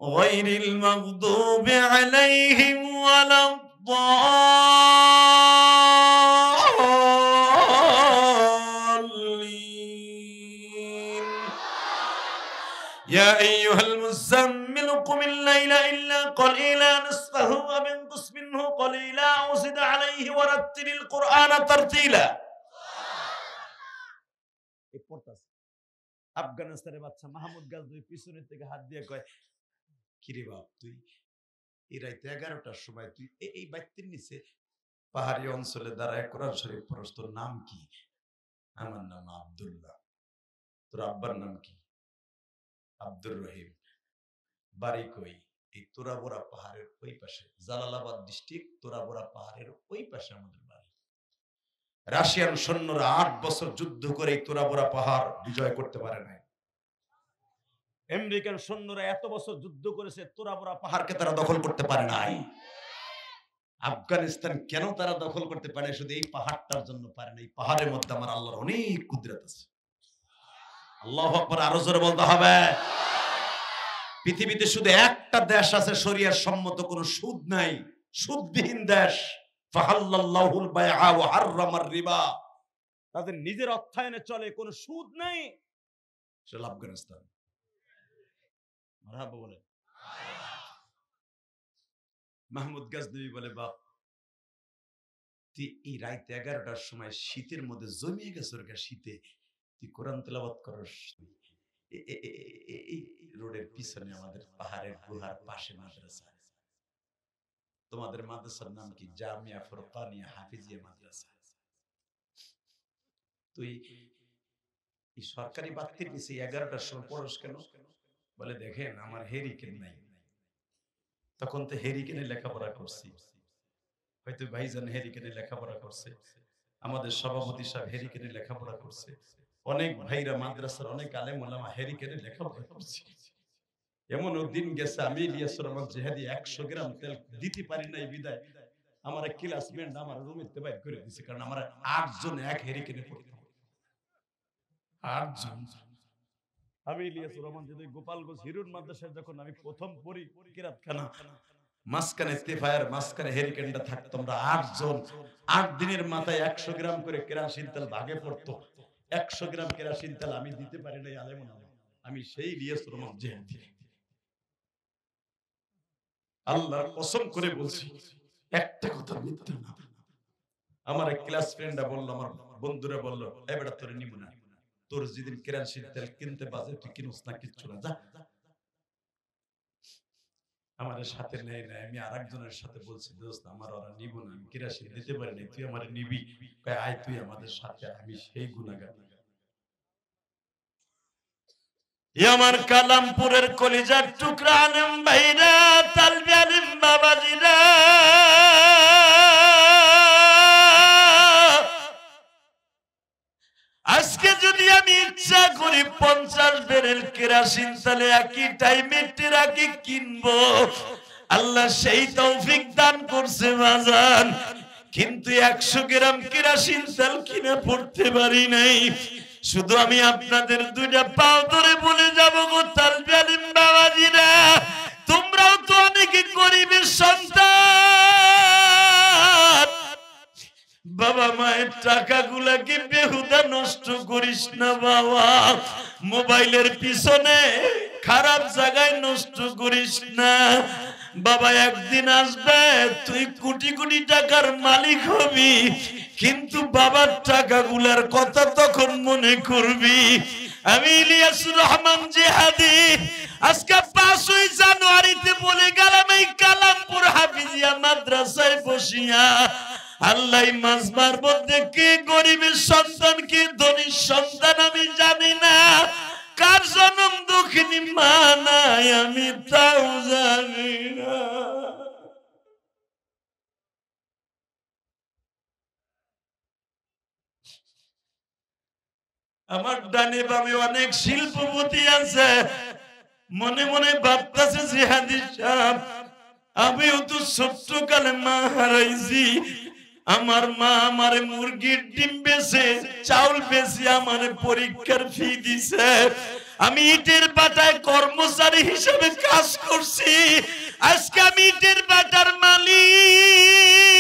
غير المغضوب عليهم ولا الضالين يا أيها المزمل قم الليل إلا قليلا نصفه وانقص منه قليلا وزد عليه ورتل القرآن ترتيلا। আফগানিস্তানের বাচ্চা মাহমুদ গাজী পিছনের থেকে হাত দিয়ে কয়, কিরে বাপ তুই এই রাতে 11টার সময় তুই এই বাইতের নিচে পাহাড়ি অঞ্চলে দাঁড়ায় কোরআন শরীফ পড়স, তোর নাম কি? আমার নাম আব্দুল্লাহ। তোর আব্বার নাম কি? আব্দুর রহিম। বাড়ি কই? এই তোরাবোরা পাহাড়ের ওই পাশে, জালালাবাদ ডিস্ট্রিক্ট তোরাবোরা পাহাড়ের ওই পাশে আমাদের বাড়ি। রাশিয়ান সৈন্যরা 8 বছর যুদ্ধ করে এই তোরাবোরা পাহাড় বিজয় করতে পারে নাই। আমেরিকান সৈন্যরা এত বছর যুদ্ধ করেছে, তোরাবোরা পাহাড়কে তারা দখল করতে পারে নাই। আফগানিস্তান কেন তারা দখল করতে পারে? শুধু এই পাহাড়টার জন্য পারে না। এই পাহাড়ের মধ্যে আমার আল্লাহর অনেক কুদরত আছে। আল্লাহু আকবার, আরো জোরে বলতে হবে। পৃথিবীতে শুধু একটা দেশ আছে শরিয়ার সম্মত কোনো সুদ নাই, সুদবিহীন দেশ। ফাহাল্লাল্লাহুল বাইআ ওয়া হাররামার রিবা। তাদের নিজের অর্থায়নে চলে, কোনো সুদ নাই। সেটা আফগানিস্তান। মারহাবা বলে। মাহমুদ গাজনবী বলে, বাপ তুই এই রাত 11টার সময় শীতের মধ্যে জমিয়ে গেছে ওর শীতে, তুই কোরআন তেলাওয়াত করস। এই রোডের পিছনে আমাদের পাহাড়ের গুহার পাশে মাদ্রাসা। তোমাদের মাদ্রাসার নাম কি? জামিয়া ফুরকানিয়া হাফিজিয়া মাদ্রাসা। তুই এই সরকারি বাতির পিছে 11টার সময় পড়স কেন? বলে, দেখেন আমার হেরিকেন নাই। তখন তো হেরিকেনে লেখাপড়া করছি, হয়তো ভাইজান হেরিকেনে লেখাপড়া করছে, আমাদের সভাপতি সাহেব হেরিকেনে লেখাপড়া করছে, অনেক ভাইরা মাদ্রাসার অনেক আলেম ওলামা হেরিকেনে লেখাপড়া করছে। এমন দিন গেছে আমি ইলিয়াসুর রহমান জিহাদি 100 গ্রাম তেল দিতে পারি নাই বিদায় আমার ক্লাসমেট আমার রুমেতে বাইর করে দিয়েছে, কারণ আমরা 8 জন এক হেরিকেনে পড়তাম। 8 জন। আমি ইলিয়াসুর রহমান জিহাদি গোপালগঞ্জ হিরুন মাদ্রাসায় যখন আমি প্রথম পড়ি কিরাতখানা, মাঝখানে তেফায়ার মাঝখানে হেরিকেনটা থাকতো, আমরা 8 জন। 8 দিনের মাথায় 100 গ্রাম করে কেরোসিন তেল ভাগে পড়তো। 100 গ্রাম কেরোসিন তেল আমি দিতে পারি নাই আলেম ওলামা। আমি সেই ইলিয়াসুর রহমান জিহাদি। আল্লাহর কসম করে বলছি, একটা কথা মিথ্যা না। আমার এক ক্লাস ফ্রেন্ডরা বলল, আমার বন্ধুরা বলল, এই বেটা তোরে নিব না, তোর যেদিন কেরোসিন তেল কিনতে বাজে তুই কিনুস না, কিচ্ছু না, যা। আমাদের সাথে নেই না। আমি আরেকজনের সাথে বলছি, দোস্ত আমার ওরা নিব না, আমি কেরোসিন দিতে পারি না, তুই আমার নিবি? কয় আয় তুই আমাদের সাথে। আমি সেই গুনাহগার। আমার কালামপুরের কলিজার টুকরা আলেম ভাইরা, তালবি আলিম বাবাজিরা, আজকে যদি আমি ইচ্ছা করি 50 ব্যারেল কেরোসিন তাহলে একই টাইমে টেরাকে কিনবো, আল্লাহ সেই তৌফিক দান করছে বাজান। কিন্তু 100 গ্রাম কেরোসিন তেল কিনে পড়তে পারি নাই। শুধু আমি আপনাদের দুইটা পাও ধরে বলে যাব গো তালবি আলিম বাবাজিরা, তোমরাও তো অনেকে গরিবের সন্তান। বাবা মায়ের টাকাগুলাকে বেহুদা নষ্ট করিস না বাবা, মোবাইলের পিছনে খারাপ জায়গায় নষ্ট করিস না বাবা। একদিন আসবে তুই কোটি কোটি টাকার মালিক হবি, কিন্তু বাবার টাকাগুলার কথা তখন মনে করবি। আমি ইলিয়াসুর রহমান জিহাদি আজকে 5ই জানুয়ারিতে বলে গেলাম, এই কালামপুর হাফিজিয়া মাদ্রাসায় বসিয়া আল্লাহ মাসবার মধ্যে কে গরিবের সন্তান কে ধনীর সন্তান আমি জানি না, কার জন্ম দুঃখিনী মা নাই আমি তাও জানি না। আমার ডানে বামে অনেক শিল্পপতি আছে, মনে মনে ভাবতেছে জিহাদি সাহেব আমিও তো ছোট্ট কালে মা হারাইছি, আমার মা আমারে মুরগির ডিম বেচে চাউল বেচে আমারে পরীক্ষার ফি দিছে, আমি ইটের বাটায় কর্মচারী হিসেবে কাজ করছি, আজকে আমি ইটের বাটার মালিক,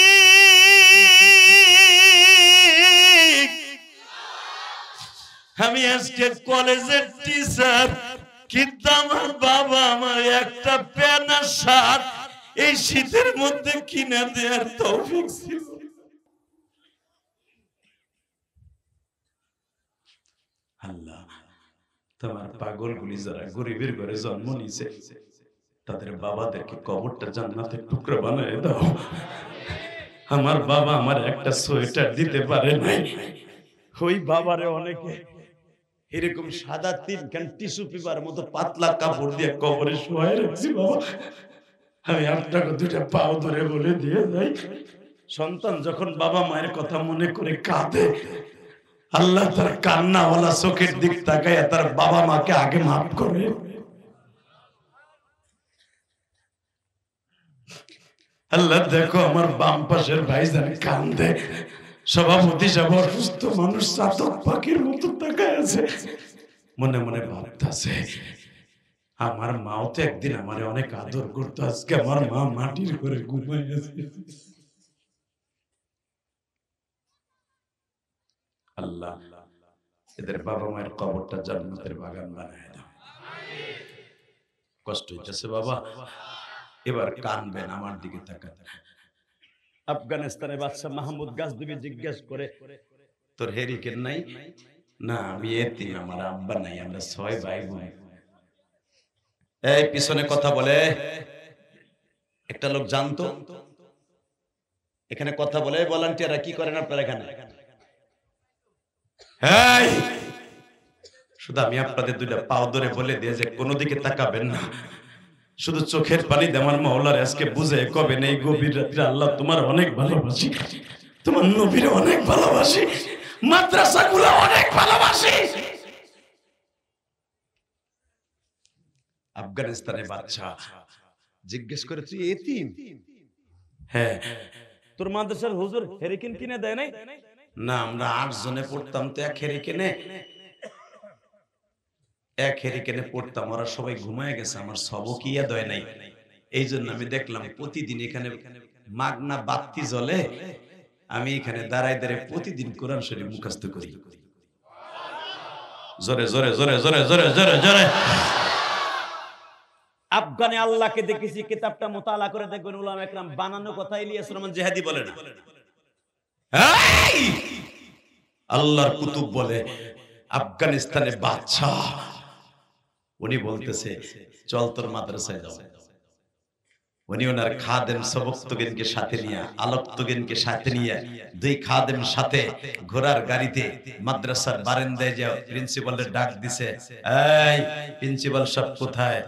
আমি আজকে কলেজের টিচার, কিন্তু আমার বাবা আমার একটা প্যান্ট আর শার্ট এই শীতের মধ্যে কিনে দেওয়ার তৌফিক ছিল। আল্লাহ তোমার পাগলগুলি যারা গরিবের ঘরে জন্ম নিয়েছে তাদের বাবাদেরকে কবরটা জান্নাতের টুকরা বানিয়ে দাও। আমার বাবা আমার একটা সোয়েটার দিতে পারে নাই, ওই বাবারে অনেকে এরকম সাদা 3 টিস্যু পেপার মতো পাতলা কাপড় দিয়ে কবরে শোয়াই রাখছি বাবা। আমি আপনাকে 2টা পাও ধরে বলে দিয়ে যাই, সন্তান যখন বাবা মায়ের কথা মনে করে কাঁদে, আল্লাহ তার কান্নাওয়ালা চোখের দিক তাকায় তার বাবা মাকে আগে মাফ করে। আল্লাহ দেখো আমার বাম পাশের ভাইজান কান্দে, সভাপতি সাহেব অসুস্থ মানুষ চাতক পাখির মতো তাকায় আছে, মনে মনে ভাবতেছে আমার মাও তো একদিন আমারে অনেক আদর করতো, আজকে আমার মা মাটির ঘরে ঘুমায় আছে। আল্লাহ এদের বাবা মায়ের কবরটা জান্নাতের বাগান বানায় দাও। কষ্ট হইতেছে বাবা, এবার কানবেন, আমার দিকে তাকান। আফগানিস্তানের বাদশা মাহমুদ গাজনবী জিজ্ঞেস করে, তোর হেরিকেন নাই? না, আমি এতিম, আমার আব্বা নাই, আমরা 6 ভাই বোন। এই পিছনে কথা বলে একটা লোক জানতো, এখানে কথা বলে ভলান্টিয়াররা কি করেন আপনারা এখানে? এই শুধু আমি আপনাদের দুইটা পাও ধরে বলে দিয়ে যে কোনো দিকে তাকাবেন না, শুধু চোখের পানি দিয়ে আমার মাওলার আজকে বুঝে কবে নেই গভীর রাত্রে আল্লাহ তোমার অনেক ভালোবাসি, তোমার নবীর অনেক ভালোবাসি, মাদ্রাসাগুলো অনেক ভালোবাসি। আফগানিস্তানের বাদশা জিজ্ঞেস করে, তুই এতিম? হ্যাঁ। তোর মাদ্রাসার হুজুর হেরিকেন কিনে দেয় নাই? না, আমরা 8 জনে পড়তাম তো এক হেরিকেনে পড়তাম, ওরা সবাই ঘুমায় গেছে, আমার সবক ইয়া দেয় নাই। এই জন্য আমি দেখলাম প্রতিদিন এখানে মাগনা বাতি জ্বলে, আমি এখানে দাঁড়ায় দাঁড়ায় প্রতিদিন কোরআন শরীফ মুখস্থ করি। জোরে জোরে জোরে জোরে জোরে জোরে জোরে। আফগানে আল্লাহকে দেখেছি, কিতাবটা মুতালা করে দেখবেন উলামা একরাম বানানো কথা ইলিয়াস রহমান জিহাদি বলে না। এই আল্লাহর কুতুব বলে, আফগানিস্তানের বাদশা উনি বলতেছে চল তোর মাদ্রাসায় যাও। উনি ওনার খাদেম সবক্তগিনকে সাথে নিয়ে, আলোক্তগিনকে সাথে নিয়ে, 2 খাদেম সাথে ঘোড়ার গাড়িতে মাদ্রাসার বারান্দায় যাও। প্রিন্সিপালের ডাক দিছে, এই প্রিন্সিপাল সাহেব কোথায়?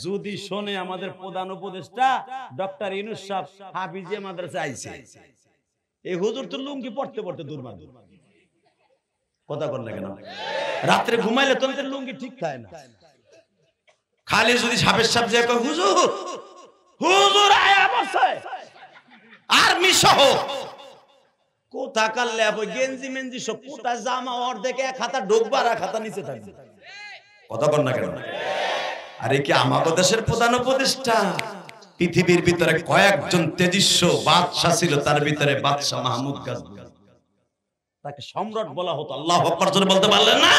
যদি শোনে আমাদের প্রধান উপদেষ্টা ডক্টর ইউনূস সাহেব হাফিজে মাদ্রাসা আইছে, এই হুজুর তো লুঙ্গি পড়তে পড়তে দুর্মাদ কথা কর না কেন? রাত্রে ঘুমাইলে তোদের লুঙ্গি ঠিক থাকে না। খালি যদি সাপের সাপ যে কয় হুজুর হুজুর আয়া বসে আর্মি সহ কোথা কাল্লে ওই গেঞ্জি মেঞ্জি সব কোথা জামা অর্ধেক এক হাতা ঢোকবার এক হাতা নিচে থাকবে। কথা কর না কেন? আরে কি আমাদের দেশের প্রধান উপদেষ্টা? পৃথিবীর ভিতরে কয়েকজন তেজস্ব বাদশা ছিল, তার ভিতরে বাদশা মাহমুদ গাজনবী, তাকে সম্রাট বলা হতো। আল্লাহু আকবার জোরে বলতে পারলেন না?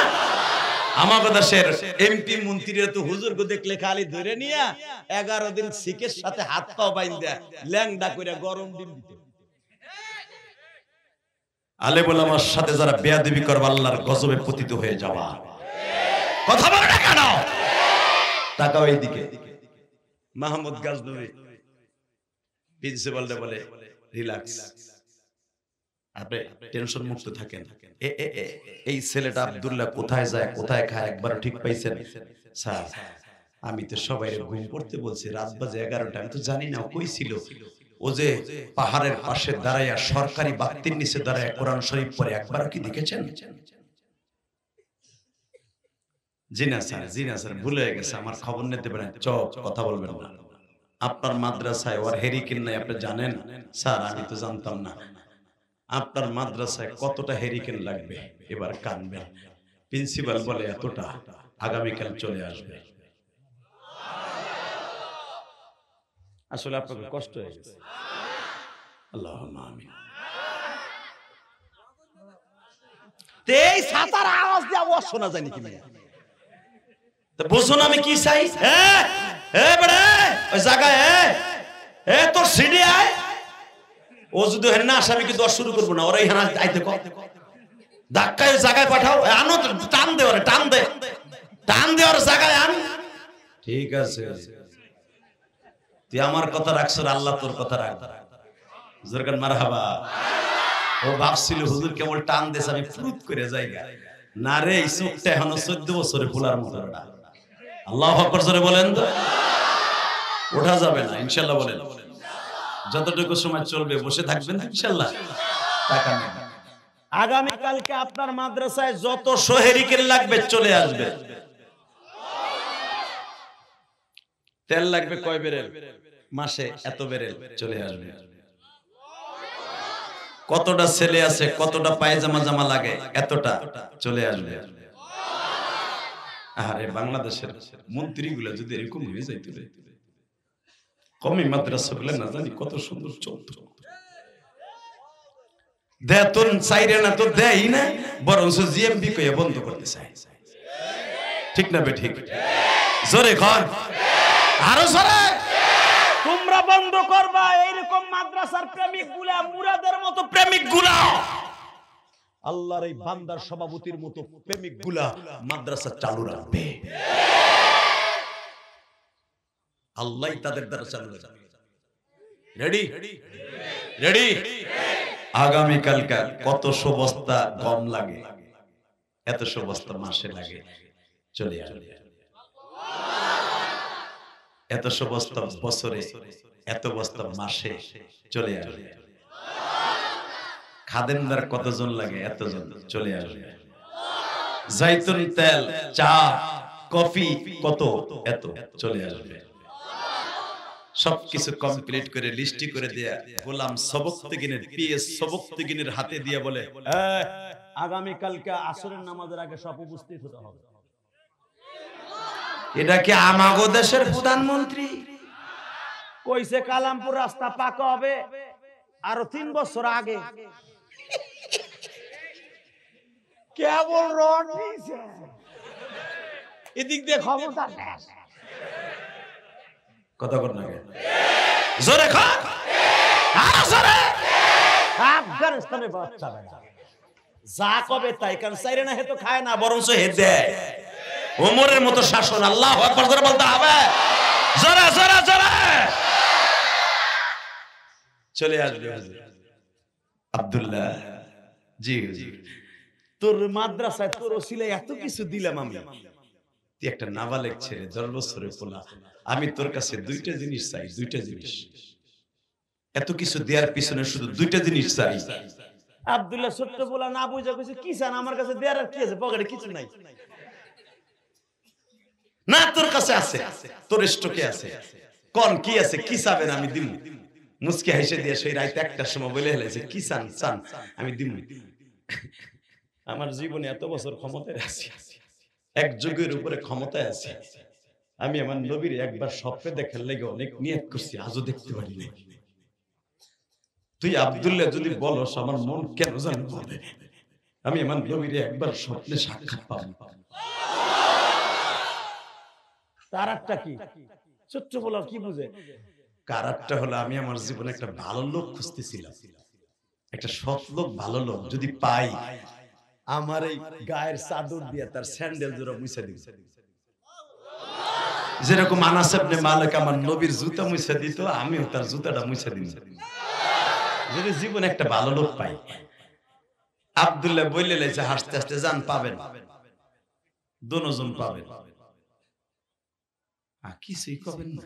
আমাদের দেশের এমপি মন্ত্রীরা তো হুজুরকে দেখলে খালি ধরে নিয়ে 11 দিন শিকের সাথে হাত পা বাইন্ধা ল্যাংডা কইরা গরম ডিম দিত। আলেম ওলামার সাথে যারা বেয়াদবি করবে আল্লাহর গজবে পতিত হয়ে যাওয়া। কথা বলে না কেন? তাকাও এইদিকে। মাহমুদ গাজনবী প্রিন্সিপালরা বলে, রিল্যাক্স, আপনি টেনশন মুক্ত থাকেন। এই ছেলেটা আব্দুল্লাহ কোথায় যায় কোথায় খায় একবার ঠিক পাইছেন? স্যার আমি তো সবাই ঘুম পড়তে বলছি, রাত বাজে 11টা, আমি তো জানি না কই ছিল। ও যে পাহাড়ের পাশে দাঁড়াইয়া সরকারি বাক্তির নিচে দাঁড়ায় কোরআন শরীফ পড়ে, একবার কি দেখেছেন? জি না স্যার ভুলে গেছে, আমার খবর নিতে পারেন, চপ কথা বলবেন না। আপনার মাদ্রাসায় ওর হেরিকেন নাই আপনি জানেন? স্যার আমি তো জানতাম না। আপনার মাদ্রাসায় কতটা হেরিকেন লাগবে? এবার কানবেন। প্রিন্সিপাল বলে এতটা, আগামীকাল চলে আসবে। আসলে আপনাদের কষ্ট হয়ে গেছে। আল্লাহুম্মা আমিন। তেই ছাতার আওয়াজ দিয়ে আওয়াজ শোনা যায় নাকি? তো বুঝুন আমি কি চাই? বড়ে ওই জায়গায় তোর সিডি আয়। ও যদি হেন না আসে আমি কি দশ শুরু করবো না, ওরা এখানে আইতে কর, ধাক্কায় জায়গায় পাঠাও, আনো, টান দে ওরে, টান দে ওর জায়গায় আন। ঠিক আছে, তুই আমার কথা রাখছ, আল্লাহ তোর কথা রাখ। জোরকান মারহাবা। ও ভাবছিল হুজুর কেবল টান দেশ আমি ফুরুত করে যাইগা, না রে এই চোখটা এখনো 14 বছরে ফুলার মতো। আল্লাহু আকবার জোরে বলেন তো। ওঠা যাবে না ইনশাআল্লাহ বলেন। যতটুকু সময় চলবে বসে থাকবেন ইনশাআল্লাহ। টাকা নেই। আগামী কালকে আপনার মাদ্রাসায় যত শহরিকের লাগবে চলে আসবে। তেল লাগবে কয় বেরেল? মাসে এত বেরেল চলে আসবে। কতটা ছেলে আছে, কতটা পায়জামা জামা লাগে, এতটা চলে আসবে। আরে বাংলাদেশের মন্ত্রীগুলো যদি এরকম হয়ে যাইতো, কমি মাদ্রাসাগুলো না জানি কত সুন্দর চলত। বেতন চাইরে না তো দেয় না, বরং জিএমবি কইয়া বন্ধ করতে চায়। ঠিক না বে ঠিক? জোরে কর, আরো জোরে। তোমরা বন্ধ করবা এইরকম মাদ্রাসার প্রেমিক গুলা, মুরাদের মতো প্রেমিক গুলা, আল্লাহর এই বান্দার সভাপতির মতো প্রেমিক গুলা মাদ্রাসা চালু রাখবে। আল্লাহ তাদের দ্বারা চালু রাখবে। Ready ready. আগামী কালকা কতশো বস্তা গম লাগে, এতশো বস্তা মাসে লাগে, চলে আসবে। এতশো বস্তা বছরে, এত বস্তা মাসে চলে আসবে। খাদেমদার কতজন লাগে, এতজন চলে আসবে। জাইতুন তেল, চা, কফি কত, এত চলে আসবে। সবকিছু কমপ্লিট করে লিস্টি করে দেয়া গোলাম সবকতগিনের পিএস সবকতগিনের হাতে দিয়ে বলে, আগামী কালকে আসরের নামাজের আগে সব উপস্থিত হতে হবে। এটা কি আমাগো দেশের প্রধানমন্ত্রী? কইছে কালামপুর রাস্তা পাকা হবে আরো 3 বছর আগে। কেবল রড দিয়েছে, এদিক দিয়ে ক্ষমতা শেষ। কথা বল না, জোরে খা, আরো জোরে। আফগানিস্তানের বাচ্চা যা কবে তাই, কারণ চাইরে না হেতো খায় না, বরং হে দেয়। ওমরের মতো শাসন। আল্লাহু আকবার জোরে বলতে হবে, জোরে জোরে জোরে। চলে আসবে আব্দুল্লাহ জি হুজুর, তোর মাদ্রাসায় তোর ওসিলায় এত কিছু দিলাম আমি, তুই একটা নাবালেক ছেলে, 10 বছরের পোলা, আমি তোর কাছে দুইটা জিনিস চাই, দুইটা জিনিস। এত কিছু দেওয়ার পিছনে শুধু দুইটা জিনিস চাই। আব্দুল্লাহ ছোট্ট বলা না বুঝা কইছে, কি চান আমার কাছে দেয়ার আর কি আছে, পকেটে কিছু নাই। না তোর কাছে আছে, তোর স্টকে আছে, কোন কি আছে, কি চাবেন আমি দিব। মুস্কি হেসে দিয়ে সেই রাত 1টার সময় বলে হেলেছে, কি চান চান আমি দিব। আমার জীবনে এত বছর ক্ষমতায় আছি, এক যুগের উপরে ক্ষমতায় আছে, আমি আমার নবীর একবার স্বপ্নে দেখার লেগে অনেক নিয়ত করছি, আজও দেখতে পারি না। তুই আব্দুল্লাহ যদি বলস, আমার মন কেন জানি বলে আমি আমার নবীর একবার স্বপ্নে সাক্ষাৎ পাবো। তারাটা কি ছোট্ট বলা কি বুঝে? কারারটা হলো, আমি আমার জীবনে একটা ভালো লোক খুঁজতেছিলাম, একটা সৎ লোক, ভালো লোক যদি পাই, আমার এই গায়ের চাদর দিয়ে তার স্যান্ডেল জোড়া মুছে দিব। যেরকম আনাস ইবনে মালিক আমার নবীর জুতা মুছে দিত, আমিও তার জুতাটা মুছে দিব যদি জীবনে একটা ভালো লোক পাই। আব্দুল্লাহ বললে লাইছে হাসতে হাসতে, জান পাবেন, দুজন পাবেন, কিছুই করবেন না।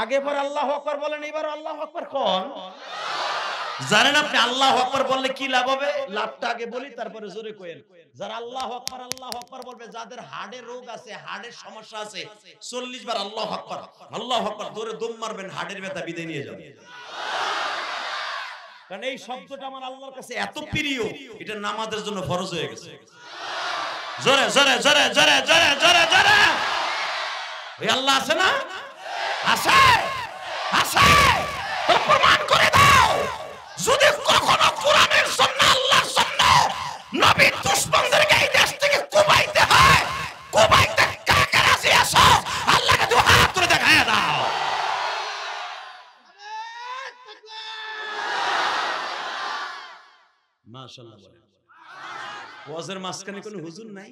আগে পর আল্লাহু আকবার বলেন, এবার আল্লাহু আকবার কোন জানেন আপনি আল্লাহু আকবার বললে কি লাভ হবে? লাভটা আগে বলি, তারপরে জোরে কইেন। যারা আল্লাহু আকবার বলবে, যাদের হার্টের রোগ আছে, হার্টের সমস্যা আছে, 40 বার আল্লাহু আকবার ধরে দম মারবেন, হার্টের ব্যথা বিদায় নিয়ে যাবে। কারণ এই শব্দটা আমার আল্লাহর কাছে এত প্রিয়, এটা নামাজের জন্য ফরজ হয়ে গেছে। জোরে জোরে জোরে জোরে জোরে জোরে জোরে। ওই আল্লাহ আছে না? আছে আছে, প্রমাণ করে দাও। যদি কখনো কোরআনের জন্য, আল্লাহর জন্য নবীর দুশমনদেরকে এই দেশ থেকে কুবাইতে হয়, কুবাইতে কারা কারা আসো, আল্লাহকে দুই হাত তুলে দেখায় দাও। মাশাআল্লাহ বলেন। ওয়াজের মাঝখানে কোনো হুজুর নাই,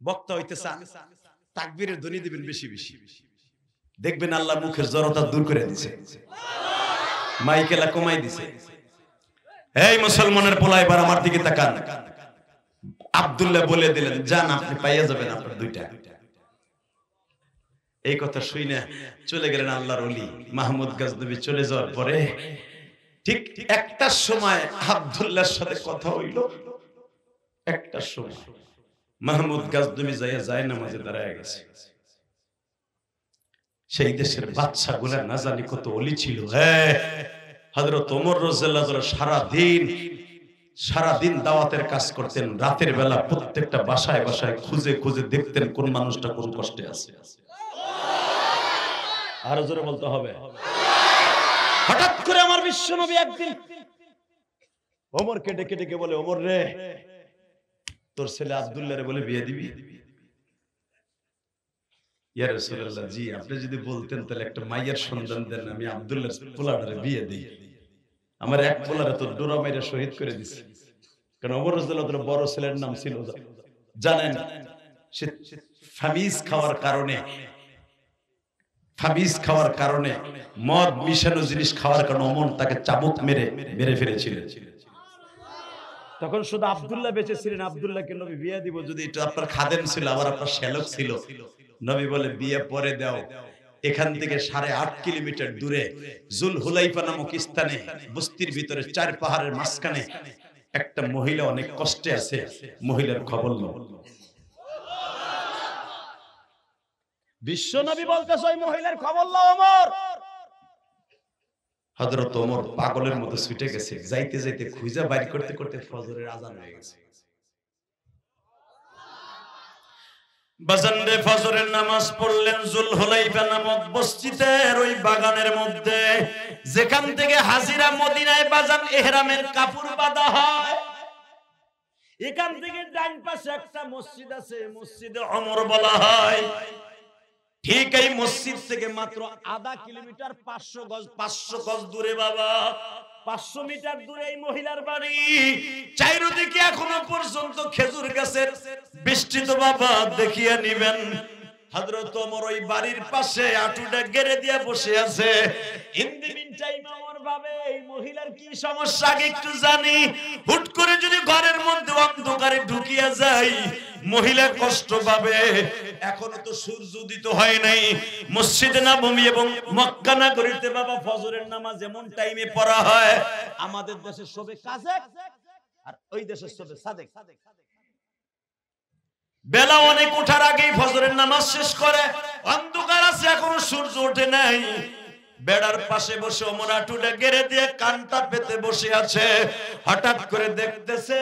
বক্তা হইতে চান, তাকবীরের ধ্বনি দিবেন বেশি বেশি, দেখবেন আল্লাহ মুখের জড়তা দূর করে দিয়েছে, মাইকেলা কমাই দিয়েছে। এই মুসলমানের পোলা, এবার আমার দিকে তাকান। আব্দুল্লাহ বলে দিলেন, যান আপনি পাইয়া যাবেন আপনার দুইটা। এই কথা শুনে চলে গেলেন আল্লাহর ওলি মাহমুদ গজনবী। চলে যাওয়ার পরে ঠিক একটার সময় আব্দুল্লাহর সাথে কথা হইল। একটার সময় মাহমুদ গজনবী যায় নামাজে দাঁড়ায় গেছে। সেই দেশের বাদশা গুলা না জানি কত ওলি ছিল। হযরত ওমর রাদিয়াল্লাহু আনহু সারাদিন দাওয়াতের কাজ করতেন, রাতের বেলা প্রত্যেকটা বাসায় বাসায় খুঁজে খুঁজে দেখতেন কোন মানুষটা কোন কষ্টে আছে। আরো জোরে বলতে হবে। হঠাৎ করে আমার বিশ্বনবী একদিন ওমরকে ডেকে ডেকে বলে, ওমর রে, তোর ছেলে আব্দুল্লাহ রে বলে বিয়ে দিবি? ইয়া রাসূলুল্লাহ, জি আপনি যদি বলতেন তাহলে একটা মাইয়ের সন্ধান দেন, আমি আব্দুল্লাহর পোলাটারে বিয়ে দিই। আমার এক পোলারে তো ডোরা মাইরা শহীদ করে দিছে। কারণ ওমর রাদিয়াল্লাহু তাআলা বড় ছেলের নাম ছিল, জানেন, সে ফামিজ খাওয়ার কারণে মদ মিশানো জিনিস খাওয়ার কারণে ওমর তাকে চাবুক মেরে ফেলেছিলেন। তখন শুধু আব্দুল্লাহ বেঁচে ছিলেন। আব্দুল্লাহকে নবী বিয়ে দিব, যদি এটা আপনার খাদেম ছিল, আবার আপনার শ্যালক ছিল। নবী বলে বিয়ে পরে দাও। এখান থেকে 8.5 কিলোমিটার দূরে জুল হুলাইফা নামক স্থানে, বস্তির ভিতরে 4 পাহাড়ের মাঝখানে একটা মহিলা অনেক কষ্টে আছে, মহিলার খবর নাও। বিশ্ব নবী বলতেছে ওই মহিলার খবর নাও ওমর। হযরত ওমর পাগলের মতো ছুটে গেছে, যাইতে যাইতে খুঁজা বাইর করতে করতে ফজরের আযান হয়ে গেছে। বাজান রে, ফজরের নামাজ পড়লেন জুল হুলাইফা নামক বস্তিতের ওই বাগানের মধ্যে, যেখান থেকে হাজিরা মদিনায় বাজান ইহরামের কাপড় বাঁধা হয়। এখান থেকে ডান পাশে একটা মসজিদ আছে, মসজিদে ওমর বলা হয়। ঠিক এই মসজিদ থেকে মাত্র আধা কিলোমিটার 500 গজ দূরে, বাবা 500 মিটার দূরে এই মহিলার বাড়ি। চারিদিকে এখনো পর্যন্ত খেজুর গাছের বিস্তৃত, বাবা দেখিয়ে নিবেন। হযরত ওমর ওই বাড়ির পাশে আঁটুটা গেড়ে দিয়ে বসে আছে। In the mean time Omar ভাবে এই মহিলার কি সমস্যা আগে একটু জানি। হুট করে যদি ঘরের মধ্যে অন্ধকারে ঢুকিয়া যায়, মহিলা কষ্ট পাবে। এখনো তো সূর্য উদিত হয় নাই। মসজিদে নববী এবং মক্কা নগরীতে বাবা ফজরের নামাজ যেমন টাইমে পড়া হয়, আমাদের দেশে সবে কাজেক আর ওই দেশের সবে সাদেক। বেলা অনেক ওঠার আগেই ফজরের নামাজ শেষ করে, অন্ধকার আছে, এখনো সূর্য ওঠে নাই। বেড়ার পাশে বসে ওমর আঁটুটা গেড়ে দিয়ে কানটা পেতে বসে আছে। হঠাৎ করে দেখতেছে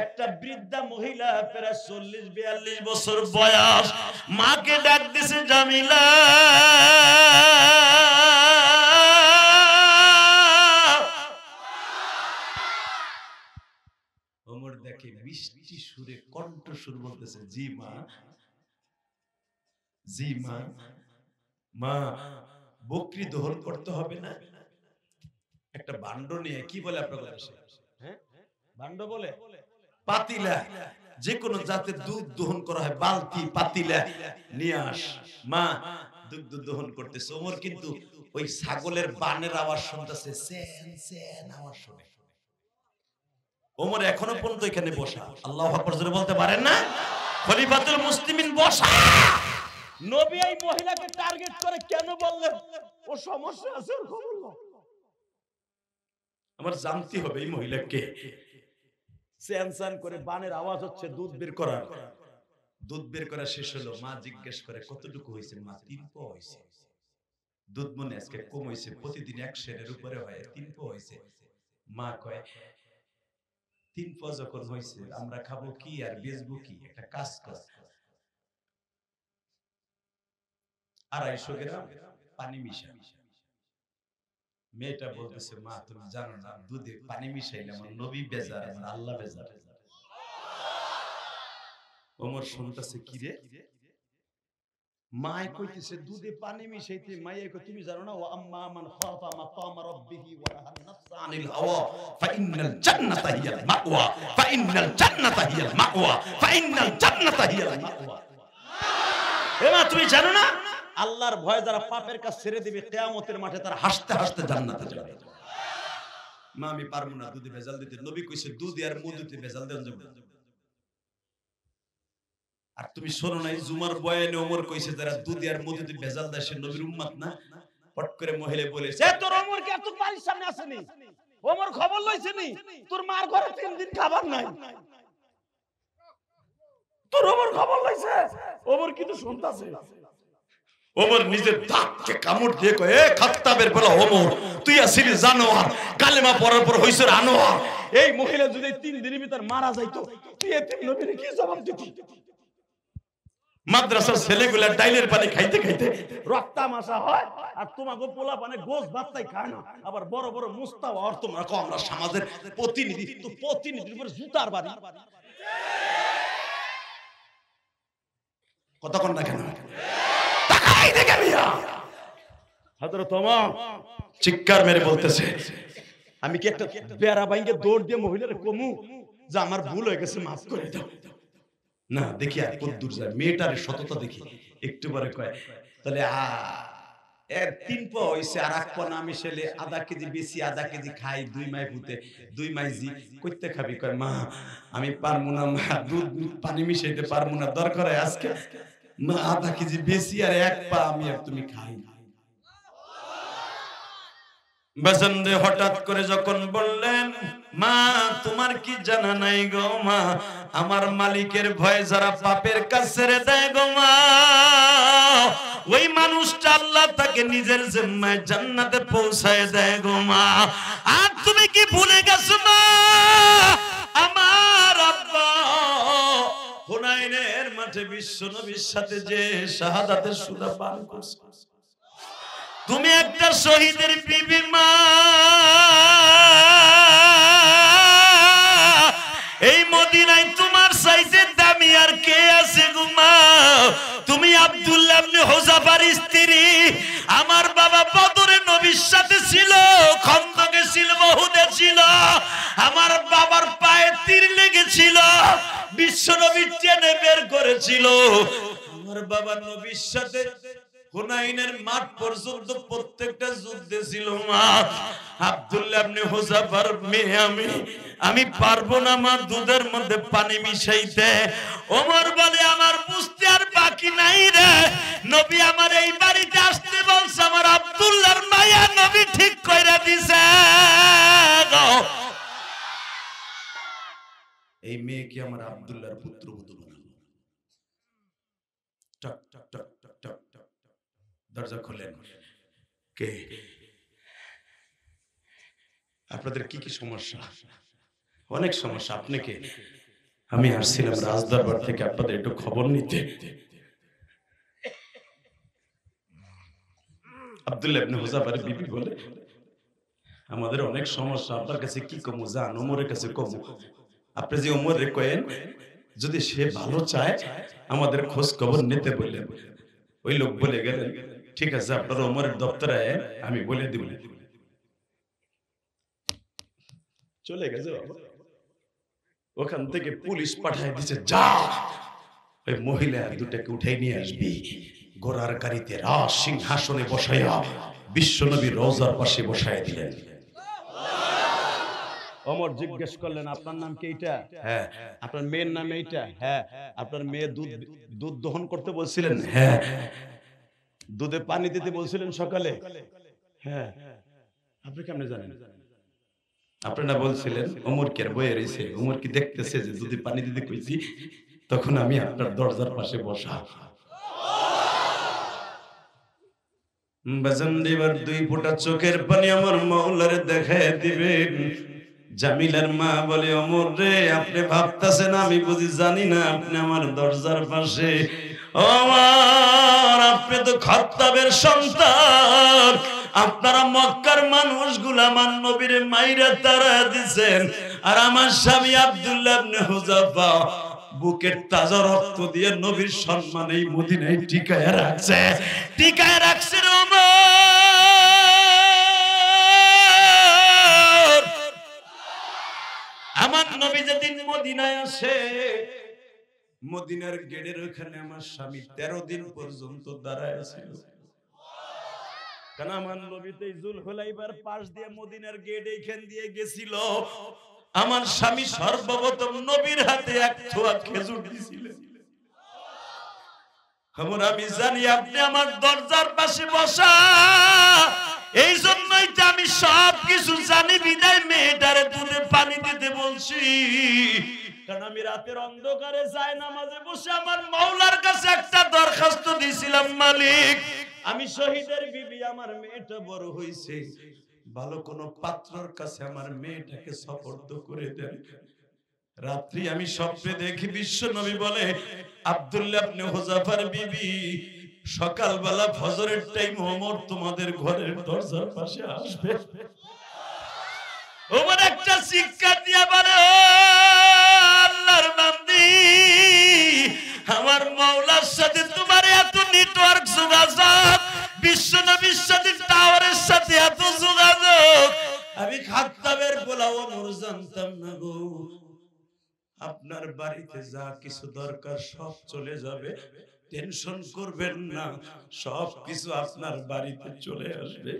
একটা বৃদ্ধা মহিলা, প্রায় 40-42 বছর বয়স, মাকে ডাক দিছে, জামিলা। ওমর দেখে মিষ্টি সুরে কণ্ঠ সুর বলতেছে, জি মা, জি মা। মা, বকরি দহন করতে হবে না? একটা ভান্ড নিয়ে, কি বলে আপনার কাছে, হ্যাঁ ভান্ড বলে, পাতিলা, যে কোনো জাতের দুধ দহন করা হয়, বালতি পাতিলা নিয়ে আস। মা দুধ দহন করতেছে। ওমর কিন্তু ওই ছাগলের বানের আওয়াজ শুনতেছে, সেন সেন আওয়াজ শুনে। ওমর এখনো পর্যন্ত এখানে বসা। আল্লাহু আকবার জোরে বলতে পারেন না? খলিফাতুল মুসলিমিন বসা। নবী এই মহিলাকে টার্গেট করে কেন বললেন? ও সমস্যা আছে, ওর খবর নাও। আমার জানতে হবে এই মহিলা কে। সেনসান করে বানের আওয়াজ হচ্ছে, দুধ বের করার। দুধ বের করা শেষ হলো। মা জিজ্ঞেস করে, কতটুকু হয়েছে? মা 3 পো হয়েছে। দুধ মনে আজকে কম হয়েছে, প্রতিদিন 1 সেরের উপরে হয়, 3 পো হয়েছে। মা কয়, 3 পো যখন হয়েছে আমরা খাবো কি আর বেচবো কি? একটা কাজ কর, 250 গ্রাম পানি মিশা। মেয়েটা বলতেছে, মা তুমি জানো না, দুধে পানি মিশাইলে আমার নবী বেজার, আমার আল্লাহ বেজার। ওমর শুনতেছে, কি রে? মাই কইতেছে দুধে পানি মিশাইতে। মাইয়া কই, তুমি জানো না, ও আম্মা মান খাফা মাকাম রাব্বিহি ওয়া নাহা নাফসা আনিল হাওয়া ফাইন্নাল জান্নাতা হিয়াল মাওয়া ফাইন্নাল জান্নাতা হিয়াল মাওয়া ফাইন্নাল জান্নাতা হিয়াল মাওয়া। এ মা, তুমি জানো না, আল্লাহর ভয় যারা পাপের কাজ ছেড়ে দিবে, কিয়ামতের মাঠে তারা হাসতে হাসতে জান্নাতে যাবে। মা আমি পারবো না দুধে ভেজাল দিতে। নবী কইছে দুধ আর মধুতে ভেজাল দেন যাবে। আর তুমি শোনো না, এই জুমার বয়ানে ওমর কইছে যারা দুধ আর মধুতে ভেজাল দেয় সে নবীর উম্মত না। পট করে মহিলা বলেছে, তোর ওমর কি এত বাড়ির সামনে আসেনি? ওমর খবর লইছে নি তোর মার ঘরে 3 দিন খাবার নাই? তোর ওমর খবর লইছে? ওমর কিন্তু শুনতাছে। ওমর নিজের দাঁতকে কামড় দিয়ে কয়, এ খাত্তাবের বলা ওমর, তুই আসিলি জানোয়ার, কালেমা পড়ার পর হইছ আনোয়ার। এই মহিলা যদি 3 দিনের ভিতর মারা যাইতো, তুই এতিম নবীর কি জবাব দিতি? মাদ্রাসার ছেলেগুলা ডাইলের পানি খাইতে খাইতে রক্তামাশা হয়, আর তোমাকে পোলা পানে গোস ভাতটাই খায় না, আবার বড় বড় মুস্তাও। আর তোমরা কো আমরা সমাজের প্রতিনিধি, তো প্রতিনিধির উপর জুতার বাড়ি। কতক্ষণ না কেন তাকাই দেখে মিয়া হযরত ওমর চিৎকার মেরে বলতেছে, আমি কি একটা বেড়া বাইঙ্গে দৌড় দিয়ে মহিলার কমু যে আমার ভুল হয়ে গেছে, মাফ করে দাও? না, দেখি আর কত দূর যায়, মেয়েটার সততা দেখি। একটু পরে কয়, তাহলে এর 3 পা হইছে, আর 1 পা না মিশাইলে আধা কেজি বেশি, আধা কেজি খাই, 2 মাই পুতে 2 মাই জি কইতে খাবি? কয়, মা আমি পারমু না মা, দুধ পানি মিশাইতে পারমু না, দরকার হয় আজকে মা আধা কেজি বেশি আর 1 পা আমি আর তুমি খাই। বাজানরে হঠাৎ করে যখন বললেন, মা তোমার কি জানা নাই গো মা, আমার মালিকের ভয়ে যারা পাপের কাজ ছেড়ে দেয় গো মা, ওই মানুষটা আল্লাহ তাকে নিজের জিম্মায় জান্নাতে পৌঁছায় দেয় গো মা। আর তুমি কি ভুলে গেছো মা, আমার আব্বা হুনাইনের মাঠে বিশ্ব নবীর সাথে যে শাহাদাতের সুধা পান করছে, তুমি একটা শহীদের বিবি মা, এই মদিনায় তোমার চাইতে দামি আর কে আছে গো মা? তুমি আব্দুল্লাহ ইবনে হুযাফার স্ত্রী, আমার বাবা বদরে নবীর সাথে ছিল, খন্দকে ছিল, উহুদে ছিল, আমার বাবার পায়ে তীর লেগেছিল, বিশ্ব নবী টেনে বের করেছিল, আমার বাবা নবীর সাথে হুনাইনের মাঠ পর্যন্ত প্রত্যেকটা যুদ্ধে ছিল মা। আব্দুল্লাহ ইবনে হুযাফার মেয়ে আমি পারবো না মা দুধের মধ্যে পানি মিশাইতে। ওমর বলে, আমার বুঝতে আর বাকি নাই রে, নবী আমার এই বাড়িতে আসতে বলছে, আমার আব্দুল্লাহর মায়া নবী ঠিক কইরা দিছে। এই মেয়েকে আমার আব্দুল্লাহর পুত্রবধূ বানাবো। টক টক টক টক টক টক, দরজা খোলেন। কে? আপনাদের কি কি সমস্যা? অনেক সমস্যা। আপনাকে আমি আসছিলাম রাজদরবার থেকে আপনাদের একটু খবর নিতে। আব্দুল্লাহ ইবনে হুযাফারের বিবি বলে, আমাদের অনেক সমস্যা, আপনার কাছে কি কমু? যান ওমরের কাছে কমু। আপনি যে ওমরে কয়েন, যদি সে ভালো চায় আমাদের খোঁজ খবর নিতে বললেন। ওই লোক বলে গেলেন, ঠিক আছে আপনারা ওমরের দপ্তরে আমি বলে দিব। চলে গেছে বাবা। ওখান থেকে পুলিশ পাঠায় দিছে, যা ওই মহিলা দুটাকে উঠাই নিয়ে আসবি, ঘোড়ার গাড়িতে রাজ সিংহাসনে বসাইয়া বিশ্বনবীর রওজার পাশে বসায় দিলেন। ওমর জিজ্ঞেস করলেন, আপনার নাম কি এইটা? হ্যাঁ। আপনার মেয়ের নাম এইটা? হ্যাঁ। আপনার মেয়ে দুধ দহন করতে বলছিলেন? হ্যাঁ। দুধে পানি দিতে বলছিলেন সকালে? হ্যাঁ। আপনি কেমনে জানেন? আপনারা বলছিলেন ওমর কি আর বয়ে রইছে, ওমর কি দেখতেছে যে দুধে পানি দিতে কইছি, তখন আমি আপনার দরজার পাশে বসা। বাজান এবার 2 ফোঁটা চোখের পানি আমার মাওলারে দেখায় দিবেন। জামিলার মা বলে, ওমর রে আপনি ভাবতাছেন আমি বুঝি জানি না আপনি আমার দরজার পাশে? ওমর আপনি তো খাত্তাবের সন্তান, আপনারা মক্কার মানুষগুলা আমার নবীর মাইরা তারা দিছেন, আর আমার স্বামী আব্দুল্লাহ ইবনে হুযাফা বুকের তাজা রক্ত দিয়ে নবীর সম্মান এই মদিনায় টিকায় রাখছে। টিকায় রাখছে ওমর। আমার নবী যেদিন মদিনায় আসে, মদিনার গেটের ওখানে আমার স্বামী 13 দিন পর্যন্ত দাঁড়ায় ছিল। কারণ আমার নবী তো যুলহুলাইবার পাশ দিয়ে মদিনার গেট এইখান দিয়ে গেছিল। আমার স্বামী সর্বপ্রথম নবীর হাতে 1 ছোয়া খেজুর দিয়েছিলেন। আমি জানি আপনি আমার দরজার পাশে বসা, এই জন্যই তো আমি সব কিছু জানি, বিদায় মেয়েটারে দুধে পানি দিতে বলছি। কারণ আমি রাতের অন্ধকারে যায় নামাজে বসে আমার মাওলার কাছে একটা দরখাস্ত দিয়েছিলাম, মালিক আমি শহীদের বিবি, আমার মেয়েটা বড় হইছে, ভালো কোন পাত্রর কাছে আমার মেয়েটাকে সুপর্দ করে দেন। রাত্রি আমি স্বপ্নে দেখি বিশ্ব নবী বলে আব্দুল্লাহ ইবনে হুযাফার বিবি সকালবেলা ফজরের টাইম ওমর তোমাদের ঘরের দরজার পাশে আসবে। ওমর একটা শিক্ষা দিয়া বলে আল্লাহর বান্দি আমার মাওলার সাথে তোমার এত নেটওয়ার্ক যোগাযোগ, বিশ্ব নবীর সাথে টাওয়ারের সাথে এত যোগাযোগ, আমি খাত্তাবের বলা ওমর জানতাম না গো। আপনার বাড়িতে যা কিছু দরকার সব চলে যাবে, টেনশন করবেন না, সব কিছু আপনার বাড়িতে চলে আসবে।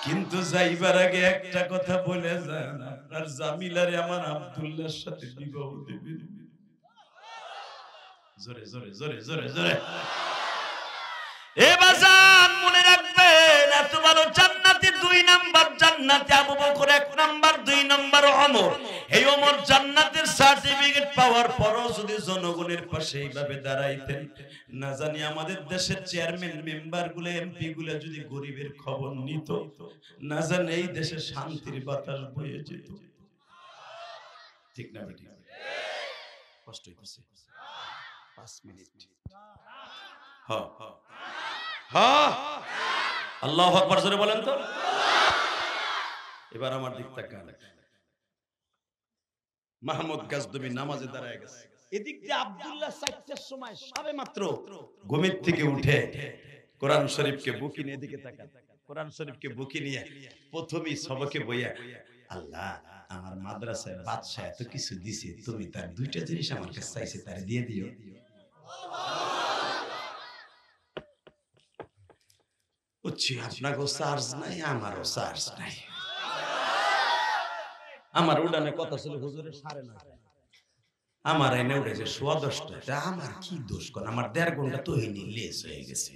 কিন্তু যাইবার আগে একটা কথা বলে যান, আপনার জামিলারে আমার আব্দুল্লাহর সাথে বিবাহ দিবেন। জোরে জোরে জোরে জোরে জোরে এ বাজান মনে রাখবেন, এত ভালো জান্নাতে 2 নাম্বার জান্নাতে আবু বকর 1 নাম্বার, 2 নাম্বার ওমর। এই ওমর জান্নাতের সার্টিফিকেট পাওয়ার পরও যদি জনগণের পাশে এইভাবে দাঁড়াইতেন, না জানি আমাদের দেশের চেয়ারম্যান মেম্বার গুলো এমপি গুলো যদি গরিবের খবর নিত, না জানি এই দেশে শান্তির বাতাস বয়ে যেত। ঠিক না বেটি? কষ্ট হইতেছে 5 মিনিট। হ্যাঁ হ্যাঁ আল্লাহু আকবার জোরে বলেন তো। এবার আমার দিক তাকান। মাহমুদ গাজদবি নামাজে দাঁড়ায় গেছে, এদিক দিয়ে আব্দুল্লাহ 4টার সময় সবে মাত্র ঘুমের থেকে উঠে কোরআন শরীফকে বুকি নিয়ে, এদিকে তাকান, কোরআন শরীফকে বুকি নিয়ে প্রথমেই সবকে বইয়া, আল্লাহ আমার মাদ্রাসায় বাদশা এত কিছু দিছে, তুমি তার 2টা জিনিস আমার কাছে চাইছে, তার দিয়ে দিও। আপনাকেও চার্জ নাই, আমারও চার্জ নাই। আমার উড়ানে কথা ছিল হুজুরের 9:30, আমার এনে উঠেছে 10:15। আমার কি দোষ? কারণ আমার 1.5 ঘন্টা তো হয়নি, লেস হয়ে গেছে।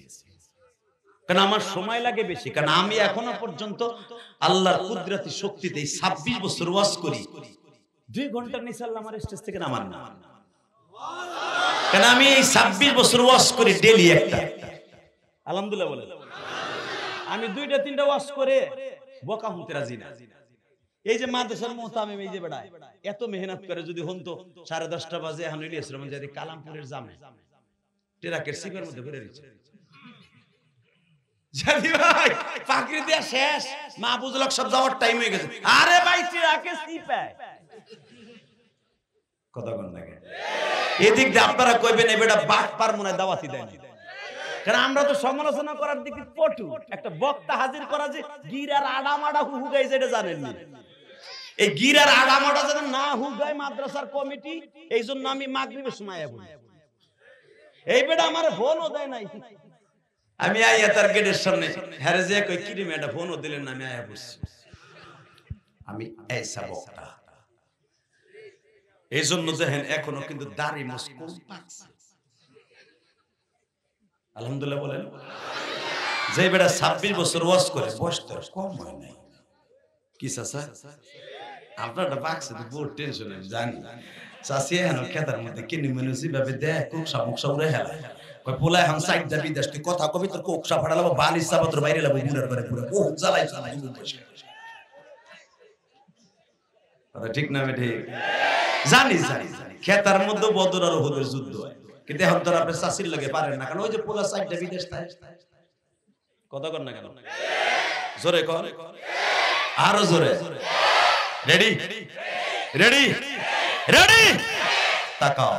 কারণ আমার সময় লাগে বেশি, কারণ আমি এখনো পর্যন্ত আল্লাহর কুদরতি শক্তিতে 26 বছর ওয়াজ করি, 2 ঘন্টার নিচে আল্লাহ আমার স্টেজ থেকে নামান না। কারণ আমি এই 26 বছর ওয়াজ করি ডেইলি একটা। আলহামদুলিল্লাহ বলে আমি 2টা 3টা ওয়াজ করে বোকা হতে রাজি না। এই যে মাদ্রাসার মুহতামিম, এই যে বেড়া এত মেহনত করে, যদি হতো 10:30 বাজে এখন ইলিয়াসরহমান যদি কালামপুরের জামে ট্রাকের সিপের মধ্যে ভরে দিচ্ছে, জানি ভাই পাকড়ি দেয়া শেষ, মাহফুজুল হক সব যাওয়ার টাইম হয়ে গেছে। আরে ভাই ট্রাকের সিপে কথা কোন লাগে, এদিক দিয়ে আপনারা কইবেন এই বেটা বাট পার মনে দাওয়াতি দেয় না। কারণ আমরা তো সমালোচনা করার দিকে পটু, একটা বক্তা হাজির করা যে গিরার আড়ামাড়া হুগাই যেটা জানেন না, এই গিরার আড়ামাড়া যেন না হুগাই মাদ্রাসার কমিটি, এই জন্য আমি মাগরিবের সময় আইব। এই বেটা আমারে ফোনও দেয় নাই, আমি আইয়া তার গেটের সামনে হেরে যে কই কি রে মেয়েটা ফোনও দিলেন না, আমি আইয়া বসছি। আমি এইসা বক্তা, এই জন্য দেখেন এখনো কিন্তু দাড়ি মুস্কুল পাকছে। আলহামদুলিল্লাহ বলেন। যে বেটা 26 বছর ওয়াজ করে, বয়স তো কম হয় নাই। কি চাচা আপনারটা পাকছে তো বহুত টেনশন, আমি জানি। চাচি এখন খেতার মধ্যে কিনি মানুষ ভাবে দেখ কোকসা মুকসা উড়ে হেলা কই পোলা এখন সাইড দা বিদেশ, তুই কথা কবি তোর কোকসা ফাড়ালাম, বালিশ সাবাতর বাইরে লাবো বুড়ার করে পুরো ও জ্বালাই জ্বালাই বসে। কথা ঠিক না বেঠে? জানি জানি জানি খেতার মধ্যে বদর আর উহুদের যুদ্ধ হয়, কিন্তু এখন তোর আপনি চাষির লাগে পারেন না, কারণ ওই যে পোলা সাইডটা বিদেশ থাকে। কথা কর না কেন? জোরে কর, আরো জোরে। রেডি রেডি রেডি তাকাও।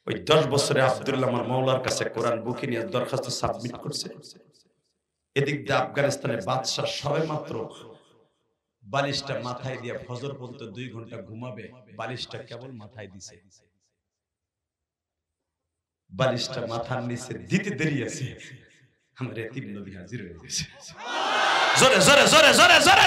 ওই 10 বছরে আব্দুল্লাহ আমার মাওলার কাছে কোরআন বুকে নিয়ে দরখাস্ত সাবমিট করছে। এদিক দিয়ে আফগানিস্তানের বাদশা সবে মাত্র বালিশটা মাথায় দিয়ে ফজর পর্যন্ত 2 ঘন্টা ঘুমাবে, বালিশটা কেবল মাথায় দিছে, বালিশটা মাথার নিচে দিতে দেরি আছে, আমার এতিম নবী হাজির হয়ে গেছে। জোরে জোরে জোরে জোরে জোরে